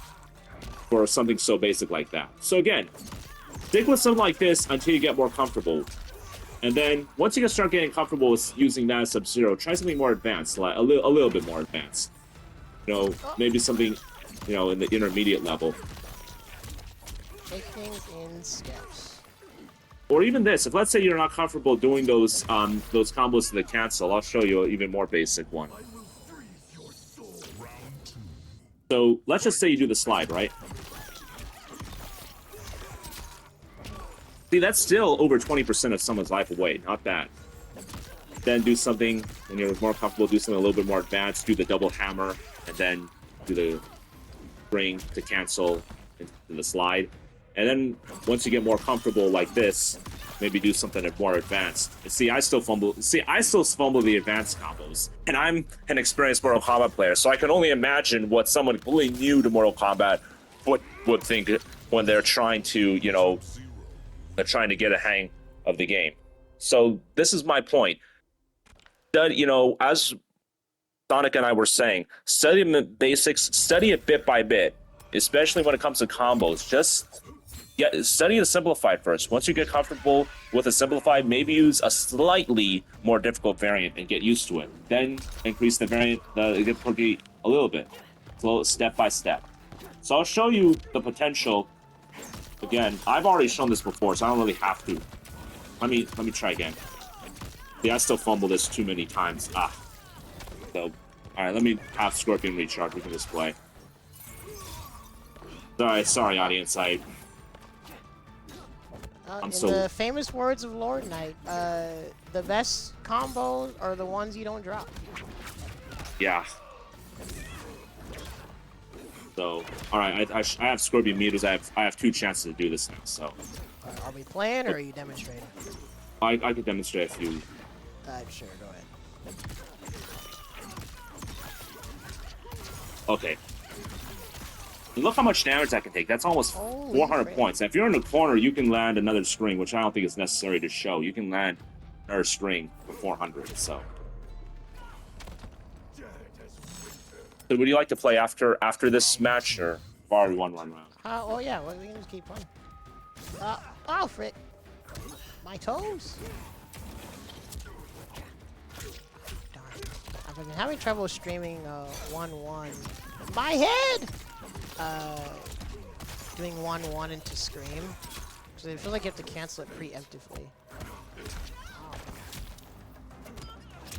for something so basic like that. So again, stick with something like this until you get more comfortable. And then, once you start getting comfortable with using that as Sub-Zero, try something more advanced, like a little bit more advanced. Maybe something, in the intermediate level. Take things in steps. Or even this, if let's say you're not comfortable doing those combos to the cancel, I'll show you an even more basic one. So, let's just say you do the slide, right? See, that's still over 20% of someone's life away. Not bad. Then do something, when you're more comfortable, do something a little bit more advanced. Do the double hammer, and then do the ring to cancel into the slide. And then, once you get more comfortable like this, maybe do something more advanced. And see, I still fumble the advanced combos. And I'm an experienced Mortal Kombat player, so I can only imagine what someone completely new to Mortal Kombat would think when they're trying to, they're trying to get a hang of the game. So this is my point. That, as Sonic and I were saying, study the basics, study it bit by bit, especially when it comes to combos. Just study the simplified first. Once you get comfortable with a simplified, maybe use a slightly more difficult variant and get used to it. Then increase the variant, the difficulty a little bit, slow, step by step. So I'll show you the potential. Again, I've already shown this before, so I don't really have to. Let me try again. See, I still fumble this too many times. So, all right, let me have Scorpion recharge. We can just play. Sorry, audience. I'm in the famous words of Lord Knight, the best combos are the ones you don't drop. Yeah. So, all right, I have Scorpion meters. I have 2 chances to do this now. So, Are we playing or are you demonstrating? I could demonstrate a few. Sure, go ahead. Okay. Look how much damage I can take. That's almost Holy 400 crap. points. And if you're in the corner, you can land another string, which I don't think is necessary to show. You can land another string for 400. So would you like to play after this match, or already one round? Oh yeah, well, we can just keep playing. Oh frick! My toes. Darn. I've been having trouble streaming 1-1. My head. Doing 1-1 into Scream. So it feels like you have to cancel it preemptively.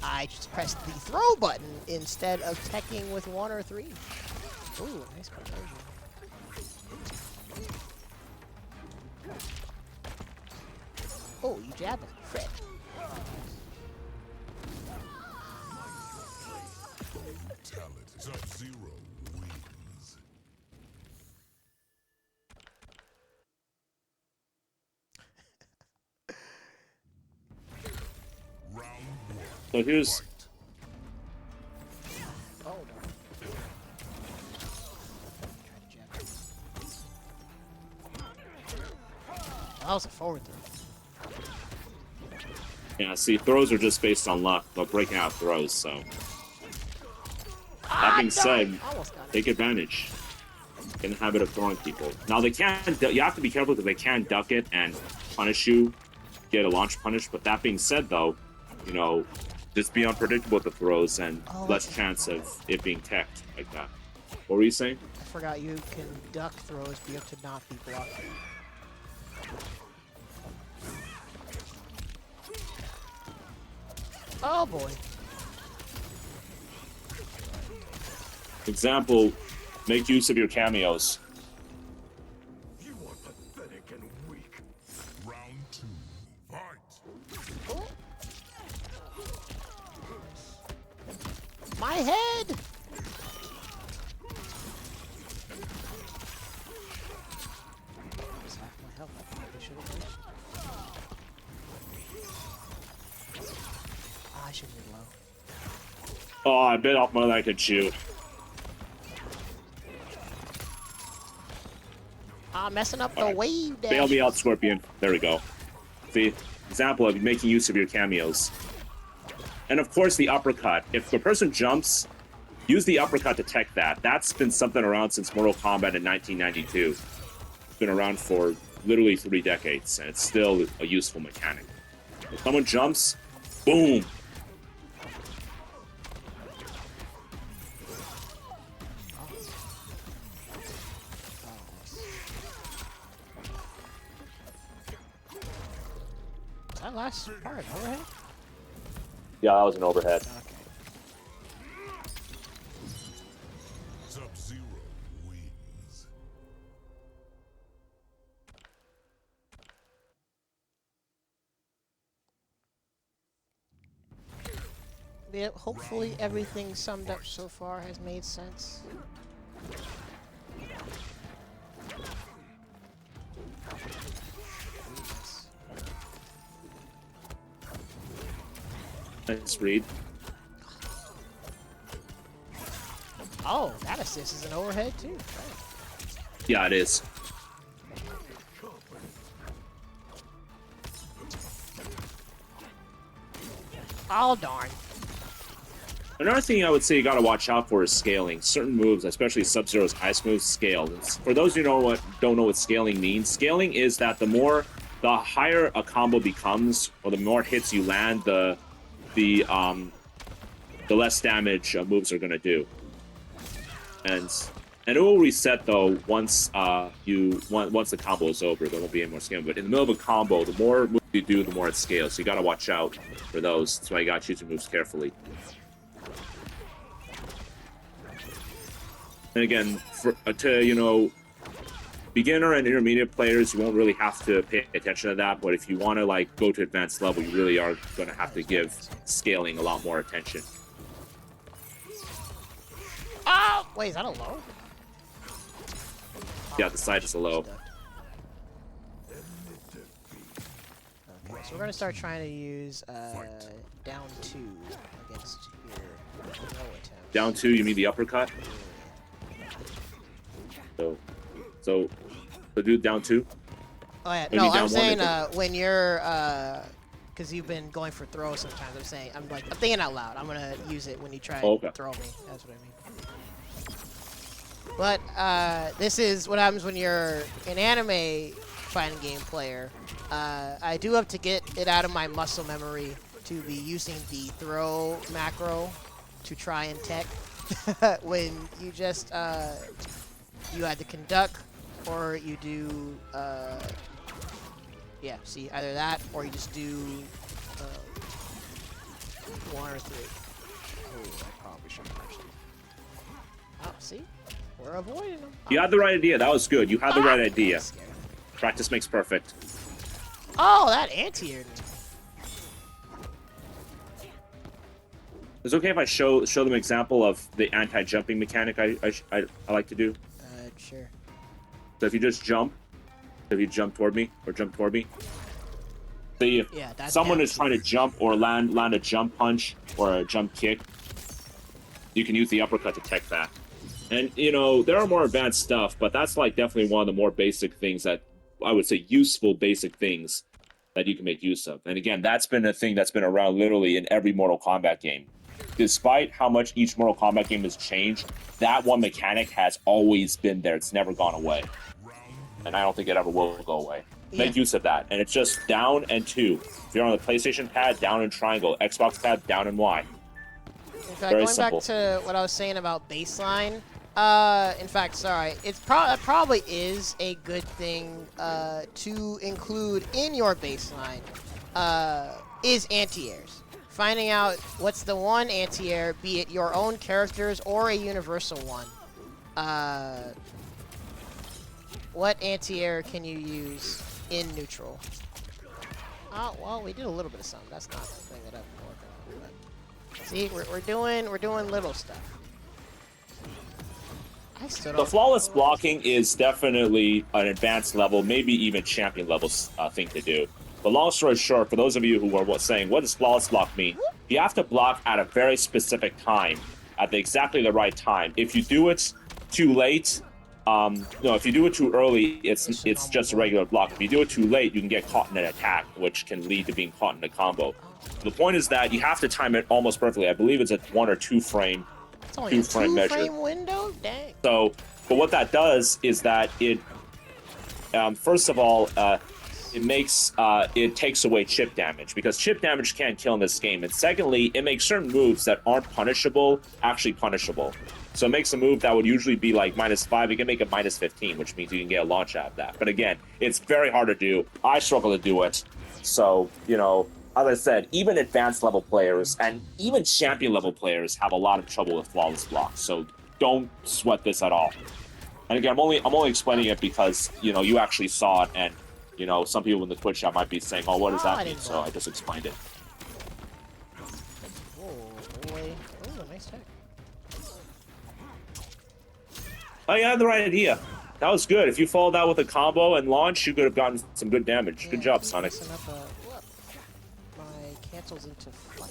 I just pressed the throw button instead of teching with 1 or 3. Ooh, nice conversion. Oh, you jabbed it. Frick. Sub-Zero wins. Round 1. So here's. Oh, darn. Try to jab it. That was a forward throw. Yeah, see, throws are just based on luck, but breaking out throws, so. That being said, take advantage. Get in the habit of throwing people. Now, you have to be careful because they can duck it and punish you, get a launch punish, but that being said, though, just be unpredictable with the throws and less chance of it being teched like that. What were you saying? I forgot you can duck throws, but you have to not be blocked. Oh boy. Example, make use of your cameos. You are pathetic and weak. Round 2. Fight. My head! That's half my health. I probably should have finished. I should be low. Oh, I bit off more than I could chew. Messing up the Alright. wave dash. Bail me out, Scorpion. There we go. See, example of making use of your cameos. And of course, the uppercut. If the person jumps, use the uppercut to tech that. That's been something around since Mortal Kombat in 1992. It's been around for literally 3 decades, and it's still a useful mechanic. If someone jumps, boom. That last part, overhead? Yeah, that was an overhead. Okay. Sub-Zero wins. Yeah, hopefully everything summed up so far has made sense. Nice read. Oh, that assist is an overhead too. Right. Yeah, it is. Oh darn. Another thing I would say you gotta watch out for is scaling. Certain moves, especially Sub-Zero's ice moves, scale. For those who don't know what scaling means, scaling is that the higher a combo becomes, or the more hits you land, the less damage moves are gonna do. And it will reset though once once the combo is over. There won't be any more scaling. But in the middle of a combo, the more moves you do, the more it scales. So you gotta watch out for those. That's why you gotta choose your moves carefully. And again, to beginner and intermediate players, you won't really have to pay attention to that. But if you want to like go to advanced level, you really are going to have to give scaling a lot more attention. Oh! Wait, is that a low? Yeah, the side is a low. Okay, so we're gonna start trying to use down 2 against your low attempts. Down 2, you mean the uppercut? So do down 2. Oh yeah, Maybe no, down I'm one saying and when you're because you've been going for throws sometimes. I'm thinking out loud. I'm gonna use it when you try Okay. and throw me. That's what I mean. But this is what happens when you're an anime fighting game player. I do have to get it out of my muscle memory to be using the throw macro to try and tech when you just you either conduct or you do yeah, see, either that or you just do 1 or 3. Oh, I probably should have actually. Oh, see? We're avoiding them. You had the right idea. That was good. You had the right idea. Scary. Practice makes perfect. Oh, that anti-aired me. It's okay if I show them an example of the anti-jumping mechanic I like to do. Sure. So if you just jump, if you jump toward me or jump toward me, see if Yeah, that's someone down is trying to jump or land a jump punch or a jump kick, you can use the uppercut to tech that. And there are more advanced stuff, but that's like definitely one of the more basic things that I would say useful basic things that you can make use of. And again, that's been a thing that's been around literally in every Mortal Kombat game. Despite how much each Mortal Kombat game has changed, that one mechanic has always been there. It's never gone away. And I don't think it ever will go away. Make use of that. And it's just down and 2. If you're on the PlayStation pad, down and triangle. Xbox pad, down and Y. In fact, Very going simple. back to what I was saying about baseline, in fact, sorry, it probably is a good thing to include in your baseline is anti-airs. Finding out what's the one anti-air, be it your own characters or a universal one. What anti-air can you use in neutral? Oh, well, we did a little bit of something. That's not the thing that I've been working on. See, we're doing little stuff. I still The don't flawless know. blocking is definitely an advanced level, maybe even champion level thing to do. But long story short, for those of you who are saying, what does flawless block mean? You have to block at a very specific time, at exactly the right time. If you do it too late, no, if you do it too early, it's just a regular block. If you do it too late, you can get caught in an attack, which can lead to being caught in a combo. The point is that you have to time it almost perfectly. I believe it's a 1 or 2 frame. It's only a Two-frame measure. two-frame window? Dang. So, but what that does is that it, first of all, it takes away chip damage, because chip damage can't kill in this game. And secondly, it makes certain moves that aren't punishable actually punishable. So it makes a move that would usually be like -5, you can make it -15, which means you can get a launch out of that. But again, it's very hard to do. I struggle to do it. So, you know, as I said, even advanced level players and even champion level players have a lot of trouble with flawless blocks. So don't sweat this at all. And again, I'm only explaining it because, you know, you actually saw it, and, you know, some people in the Twitch chat might be saying, oh, what does that mean? So I just explained it. Oh, boy. Oh, nice tech. Oh, you had the right idea. That was good. If you followed that with a combo and launch, you could have gotten some good damage. Yeah, good job, Sonic. My cancels into flight.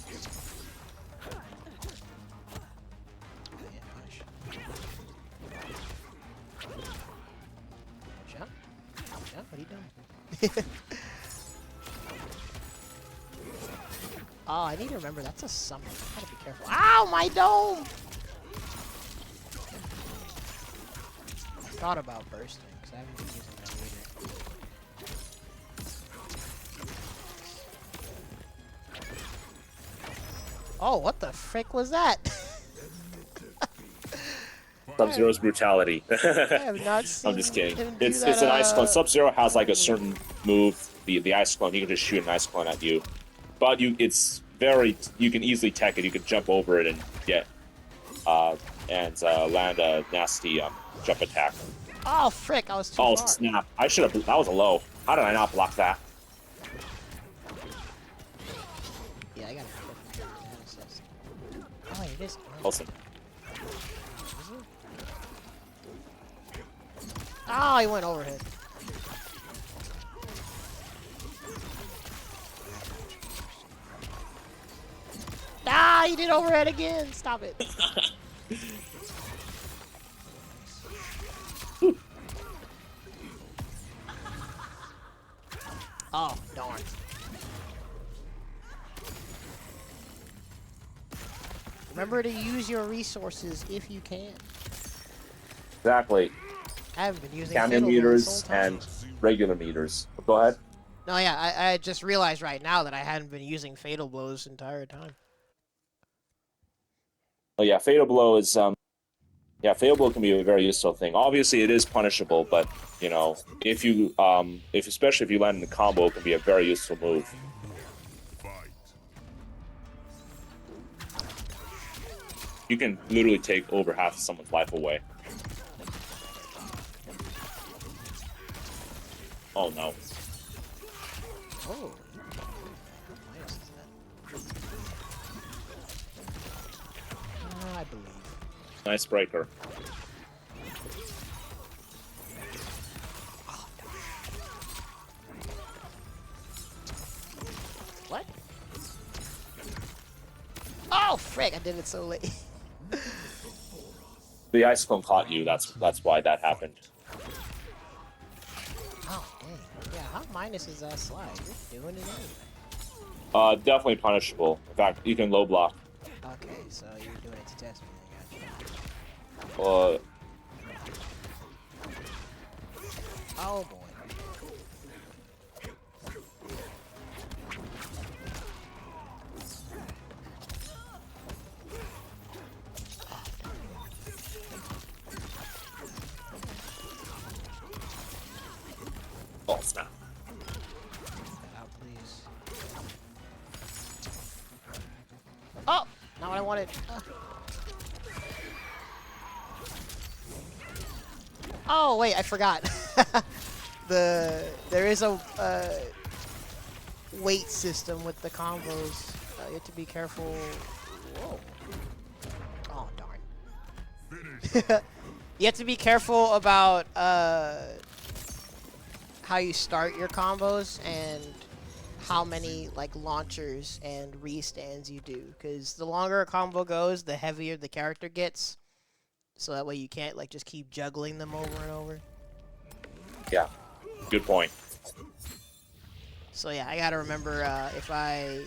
Jump? Jump? What are you doing? Oh, I need to remember, that's a summon. I gotta be careful. Ow, my dome! I thought about bursting, because I haven't been using that either. Oh, what the frick was that? Sub-Zero's brutality. I have not seen I'm just kidding. him do It's that, an ice clone. Sub-Zero has like a certain move, the ice clone. He can just shoot an ice clone at you, but you can easily tech it. You can jump over it and get land a nasty jump attack. Oh frick! I was too Oh far. snap! I should have. That was a low. How did I not block that? Yeah, I got it. Oh, wait, it is. Wilson. Oh, he went overhead. Ah, he did overhead again. Stop it. Oh, darn. Remember to use your resources if you can. Exactly. I haven't been using Cannon Fatal meters this whole time. and regular meters. Go ahead. No, yeah, I just realized right now that I hadn't been using Fatal Blows the entire time. Oh yeah, Fatal Blow is Fatal Blow can be a very useful thing. Obviously, it is punishable, but you know, especially if you land in the combo, it can be a very useful move. You can literally take over half of someone's life away. Oh no. Oh. I believe. Nice breaker. What? Oh, frick! I did it so late. The ice clone caught you. That's why that happened. Oh, dang. Yeah, how minus is that slide? You're doing it anyway. Definitely punishable. In fact, you can low block. Okay, so you're doing it to test me. I gotcha. Oh, boy. Oh snap. Out, please. Oh! Not what I wanted. Oh, wait, I forgot. There is a weight system with the combos. You have to be careful whoa. Oh, darn. You have to be careful about how you start your combos and how many like launchers and restands you do. Because the longer a combo goes, the heavier the character gets. So that way you can't like just keep juggling them over and over. Yeah, good point. So yeah, I gotta remember if I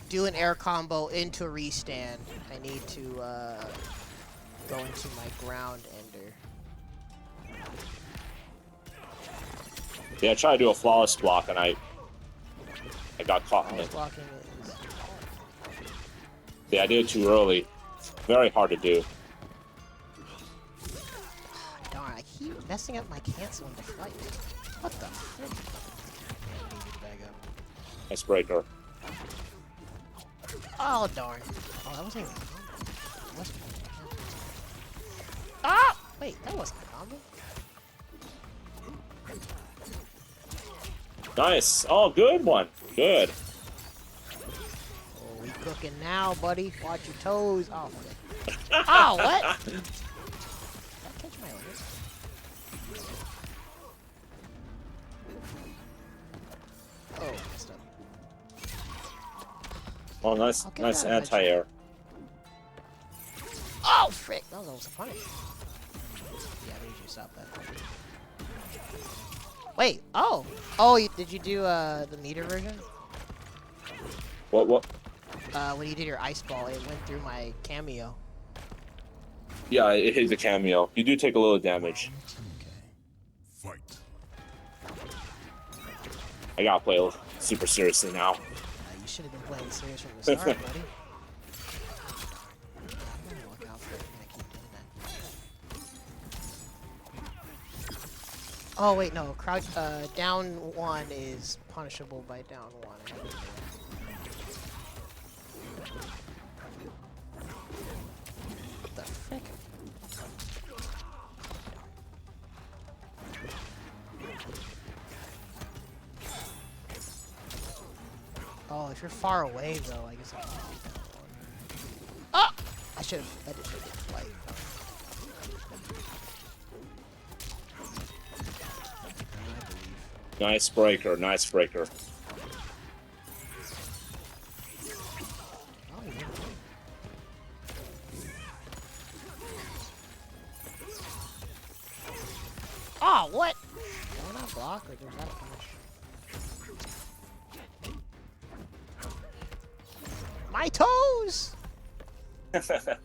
do an air combo into a restand, I need to go into my ground ender. Yeah, I tried to do a flawless block and I got caught in it. Blocking is Yeah, I did it too early. Very hard to do. darn, I keep messing up my canceling the flight. What the frick? Nice breaker. Oh darn. Oh, that wasn't even a combo. That wasn't even a combo. Ah! Wait, that wasn't a combo. Nice. Oh, good one. Good. Oh, we cooking now, buddy. Watch your toes. Oh, frick. Oh, what? Did I catch my leg? Oh, messed up. Oh, nice, I'll get nice that anti-air. Oh, frick! That was almost a punish. Yeah, I need you to stop that. Wait, oh! Oh, did you do the meter version? What? When you did your ice ball, it went through my cameo. Yeah, it hit the cameo. You do take a little damage. Fight. I gotta play super seriously now. You should have been playing serious from the start, buddy. I'm gonna look out for it. I'm gonna keep doing that. Oh wait, no. Crouch. Down one is punishable by down one. What the frick? Oh, if you're far away though, I guess I can do that one. Oh! I should have. I did flight. Nice breaker. Nice breaker. Oh, you didn't win. Oh, what? Why not block or there's that a punish? My toes! Final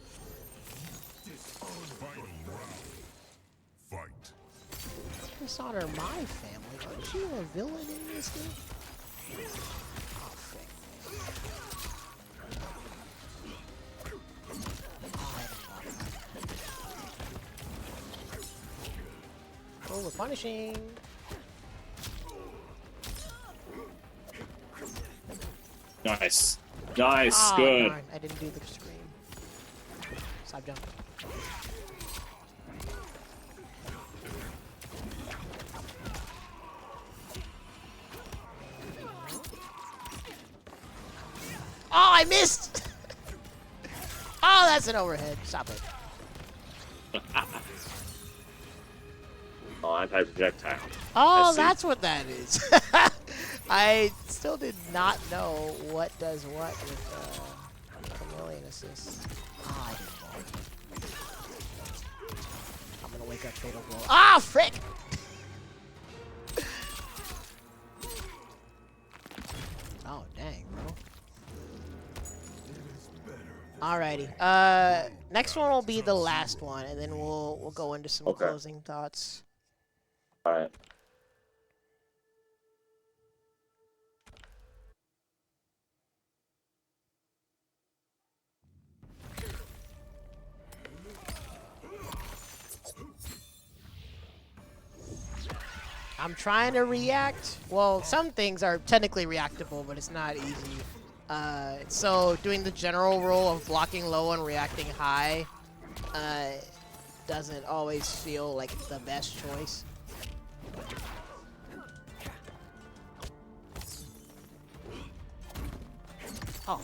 round. Fight. Dishonor my family. Aren't you a villain in this game? Oh, frick. Oh, I didn't block that. Oh, we're punishing. Nice. Nice. Ah, Good. darn, I didn't do the scream. Stop jumping. Oh, I missed! Oh, that's an overhead. Stop it. Oh, anti-projectile. Oh, I see. that's what that is. I still did not know what does what with chameleon assist. Ah, I didn't know. I'm gonna wake up fatal blow. Ah, frick! Oh, dang, bro. Alrighty. Next one will be the last one, and then we'll go into some Okay. closing thoughts. All right. I'm trying to react. Well, some things are technically reactable, but it's not easy. So doing the general rule of blocking low and reacting high doesn't always feel like the best choice. Oh,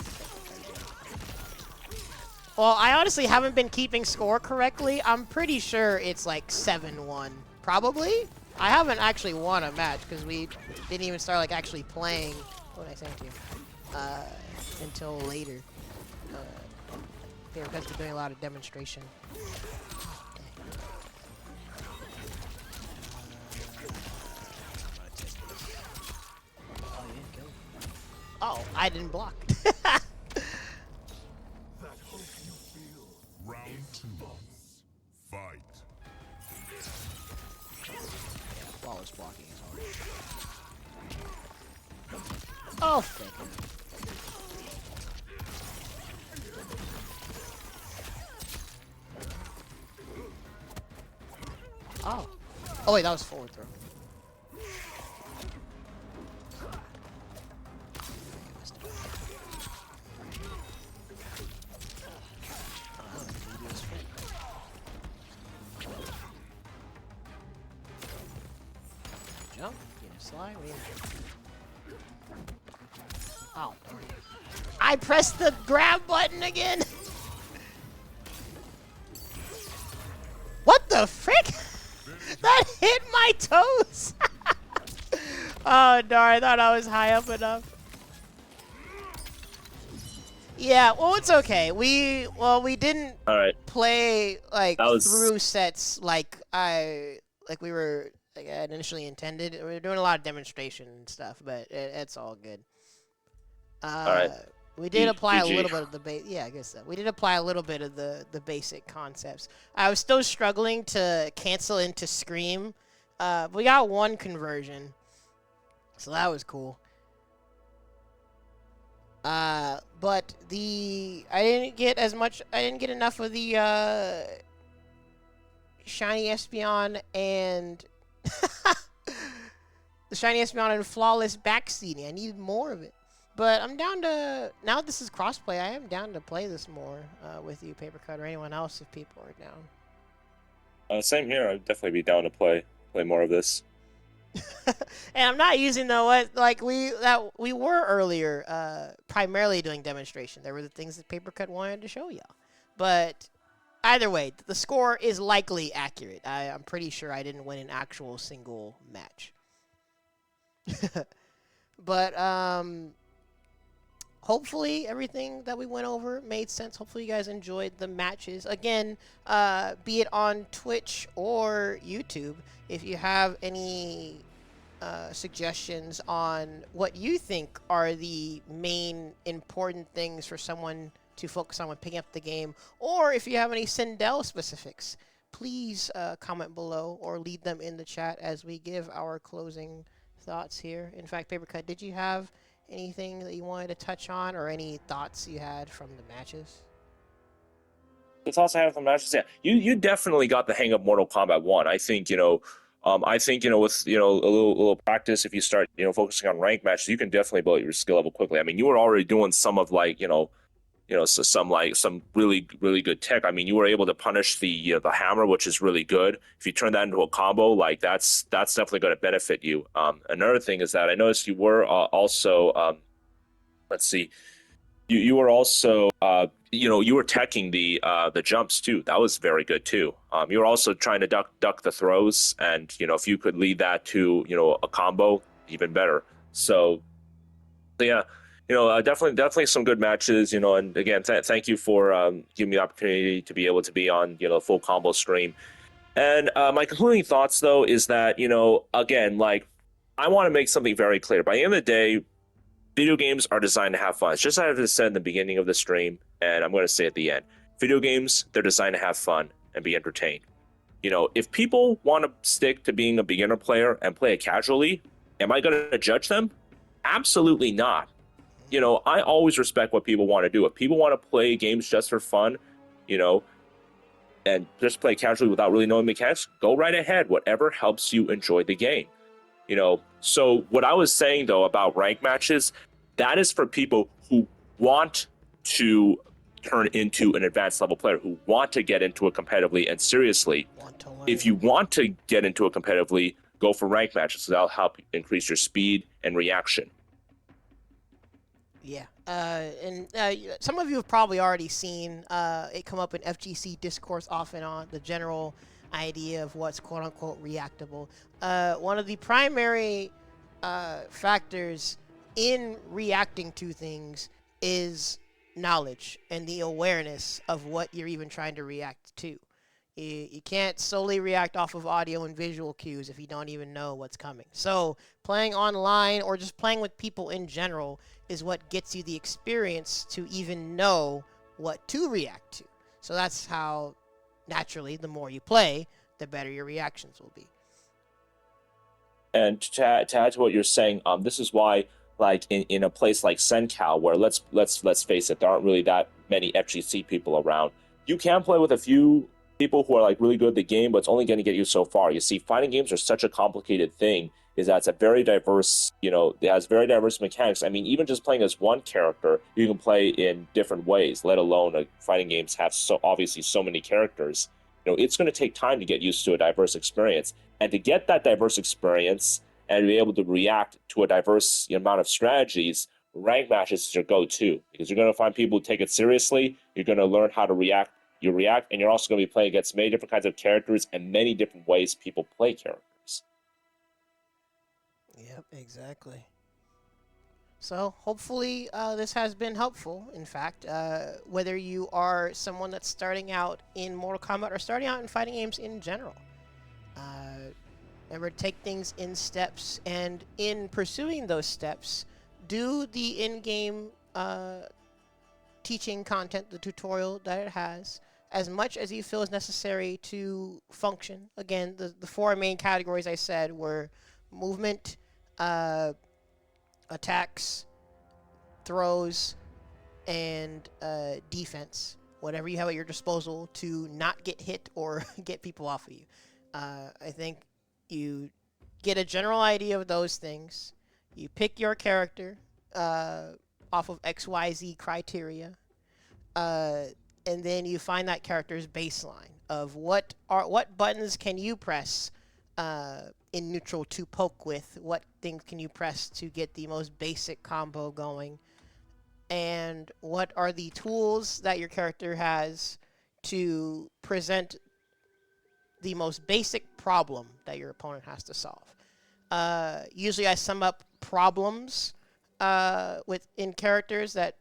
Well, I honestly haven't been keeping score correctly. I'm pretty sure it's like 7-1. Probably. I haven't actually won a match because we didn't even start like actually playing. What did I say to you? Until later. They were been doing a lot of demonstration. Oh, I didn't block. Round 2. Fight. Flawless blocking is hard. Oh, frick. Oh. Oh, wait, that was forward throw. Jump, get a slide, wait. Oh, darn it. I pressed the grab button again! What the frick? That hit my toes! Oh, darn, I thought I was high up enough. Yeah, well, it's okay. We didn't All right. play like was- through sets like we were like I had initially intended. We were doing a lot of demonstration and stuff, but it's all good. All right. We did apply a GG. little bit of the yeah, I guess so. We did apply a little bit of the basic concepts. I was still struggling to cancel into Scream. We got one conversion, so that was cool. But I didn't get enough of the Shiny Espeon and the Shiny Espeon and Flawless backseating. I needed more of it. But I'm down to, now that this is crossplay, I am down to play this more with you, Papercut, or anyone else if people are down. Same here. I'd definitely be down to play more of this. And I'm not using we were earlier primarily doing demonstration. There were the things that Papercut wanted to show y'all. But either way, the score is likely accurate. I'm pretty sure I didn't win an actual single match. But hopefully everything that we went over made sense. Hopefully you guys enjoyed the matches. Again, be it on Twitch or YouTube, if you have any suggestions on what you think are the main important things for someone to focus on when picking up the game, or if you have any CenCal specifics, please comment below or leave them in the chat as we give our closing thoughts here. In fact, Papercut, did you have anything that you wanted to touch on or any thoughts you had from the matches? The thoughts I have from matches, yeah, you definitely got the hang of Mortal Kombat 1. I think, with, a little practice, if you start, focusing on ranked matches, you can definitely build your skill level quickly. I mean, you were already doing some of some really, really good tech. I mean, you were able to punish the hammer, which is really good. If you turn that into a combo, that's definitely going to benefit you. Another thing is that I noticed you were also, let's see, you were also, you were teching the jumps too. That was very good too. You were also trying to duck the throws, and if you could lead that to a combo, even better. So yeah. Definitely some good matches, and again, thank you for giving me the opportunity to be able to be on, full combo stream. And my concluding thoughts, though, is that, again, I want to make something very clear. By the end of the day, video games are designed to have fun. It's just as I said in the beginning of the stream, and I'm going to say at the end. Video games, they're designed to have fun and be entertained. If people want to stick to being a beginner player and play it casually, am I going to judge them? Absolutely not. I always respect what people want to do. If people want to play games just for fun, and just play casually without really knowing mechanics, go right ahead. Whatever helps you enjoy the game. So what I was saying, though, about ranked matches, that is for people who want to turn into an advanced level player, who want to get into it competitively and seriously. If you want to get into it competitively, go for ranked matches. That'll help increase your speed and reaction. Yeah, and some of you have probably already seen it come up in FGC discourse off and on, the general idea of what's quote unquote reactable. One of the primary factors in reacting to things is knowledge and the awareness of what you're even trying to react to. You can't solely react off of audio and visual cues if you don't even know what's coming. So, playing online or just playing with people in general is what gets you the experience to even know what to react to. So, that's how, naturally, the more you play, the better your reactions will be. And to add to what you're saying, this is why, like in a place like CenCal, where let's face it, there aren't really that many FGC people around. You can play with a few people who are like really good at the game, but it's only going to get you so far. You see, fighting games are such a complicated thing. Is that it's a very diverse, it has very diverse mechanics. I mean, even just playing as one character, you can play in different ways. Let alone fighting games have obviously so many characters. It's going to take time to get used to a diverse experience. And to get that diverse experience and be able to react to a diverse amount of strategies, rank matches is your go-to, because you're going to find people who take it seriously. You're going to learn how to react. You react, and you're also going to be playing against many different kinds of characters and many different ways people play characters. Yep, exactly. So hopefully this has been helpful. In fact, whether you are someone that's starting out in Mortal Kombat or starting out in fighting games in general, remember to take things in steps, and in pursuing those steps, do the in-game teaching content, the tutorial that it has, as much as you feel is necessary to function. Again, the four main categories I said were movement, attacks, throws, and defense. Whatever you have at your disposal to not get hit or get people off of you. I think you get a general idea of those things. You pick your character off of XYZ criteria, uh, and then you find that character's baseline of what buttons can you press in neutral to poke with, what things can you press to get the most basic combo going, and what are the tools that your character has to present the most basic problem that your opponent has to solve. Usually I sum up problems within characters that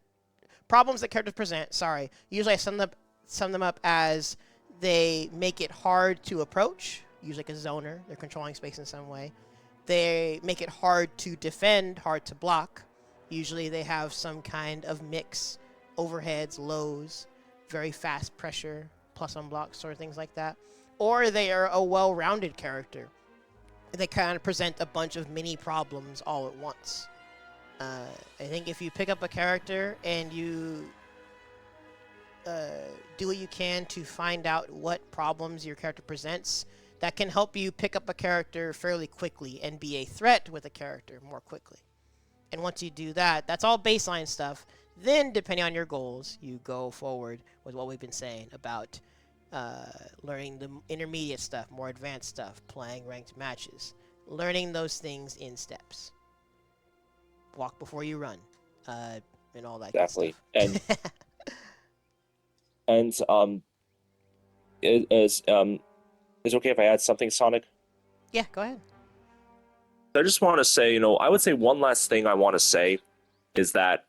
problems that characters present. Sorry. Usually I sum them up as they make it hard to approach. Usually like a zoner, they're controlling space in some way. They make it hard to defend, hard to block. Usually they have some kind of mix, overheads, lows, very fast pressure, plus on blocks, sort of things like that. Or they are a well-rounded character. They kind of present a bunch of mini problems all at once. I think if you pick up a character and you do what you can to find out what problems your character presents, that can help you pick up a character fairly quickly and be a threat with a character more quickly. And once you do that, that's all baseline stuff. Then, depending on your goals, you go forward with what we've been saying about learning the intermediate stuff, more advanced stuff, playing ranked matches, learning those things in steps. Walk before you run, and all that Definitely. good stuff. And is it okay if I add something, Sonic? Yeah, go ahead. I just want to say, I would say one last thing I want to say is that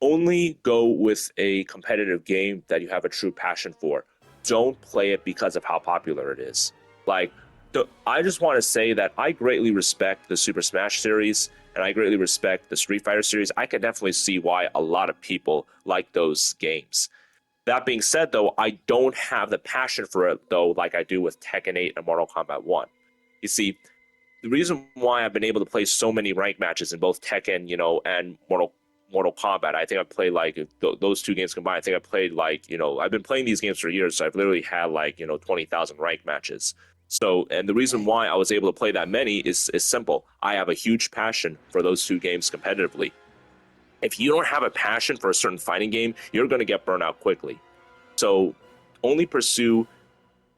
only go with a competitive game that you have a true passion for. Don't play it because of how popular it is. Like, I just want to say that I greatly respect the Super Smash series, and I greatly respect the Street Fighter series. I can definitely see why a lot of people like those games. That being said, though, I don't have the passion for it, though, like I do with Tekken 8 and Mortal Kombat 1. You see, the reason why I've been able to play so many ranked matches in both Tekken, and Mortal Kombat, I think I played like those two games combined. I think I played like, I've been playing these games for years, so I've literally had like 20,000 ranked matches. So, and the reason why I was able to play that many is simple. I have a huge passion for those two games competitively. If you don't have a passion for a certain fighting game, you're going to get burned out quickly. So only pursue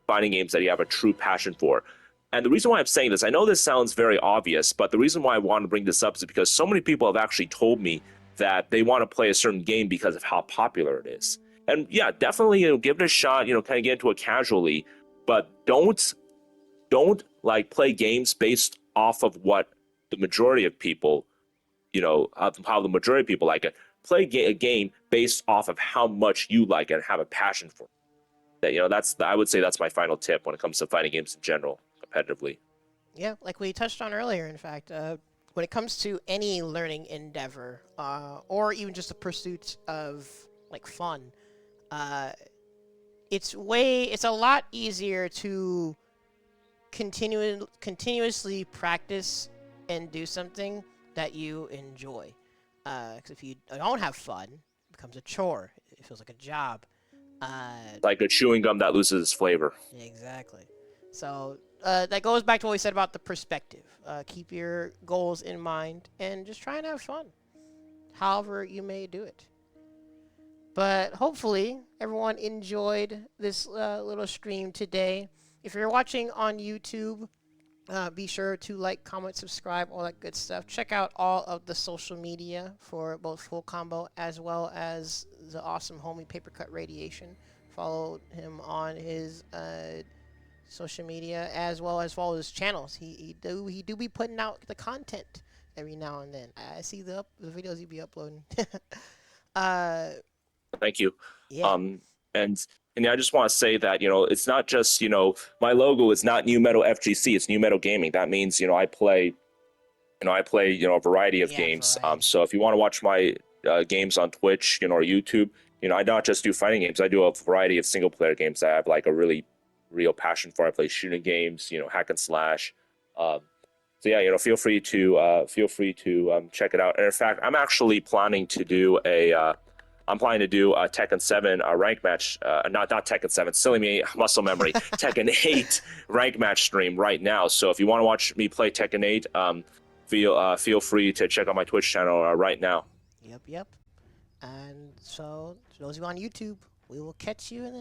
fighting games that you have a true passion for. And the reason why I'm saying this, I know this sounds very obvious, but the reason why I want to bring this up is because so many people have actually told me that they want to play a certain game because of how popular it is. And yeah, definitely, give it a shot, kind of get into it casually, but don't like play games based off of what the majority of people, how the majority of people like it. Play a game based off of how much you like it and have a passion for it. I would say that's my final tip when it comes to fighting games in general, competitively. Yeah, like we touched on earlier, in fact, when it comes to any learning endeavor, or even just the pursuit of like fun, uh, it's a lot easier to continuously practice and do something that you enjoy. Because if you don't have fun, it becomes a chore. It feels like a job. Like a chewing gum that loses its flavor. Exactly. So that goes back to what we said about the perspective. Keep your goals in mind and just try and have fun, however you may do it. But hopefully everyone enjoyed this little stream today. If you're watching on YouTube, be sure to like, comment, subscribe, all that good stuff. Check out all of the social media for both Full Combo as well as the awesome homie PaprcutRadiation. Follow him on his social media as well as follow his channels. He do be putting out the content every now and then. I see the videos he be uploading. Thank you. Yeah. And I just want to say that, it's not just, my logo is not New Metal FGC, it's New Metal Gaming. That means, I play a variety of games. Variety. So if you want to watch my games on Twitch, or YouTube, I don't just do fighting games. I do a variety of single player games that I have like a really real passion for. I play shooting games, hack and slash. So yeah, feel free to check it out. And in fact, I'm actually planning to do a Tekken 7 rank match, not Tekken 7, silly me, muscle memory, Tekken 8 rank match stream right now. So if you want to watch me play Tekken 8, feel free to check out my Twitch channel right now. Yep. And so, those of you on YouTube, we will catch you in the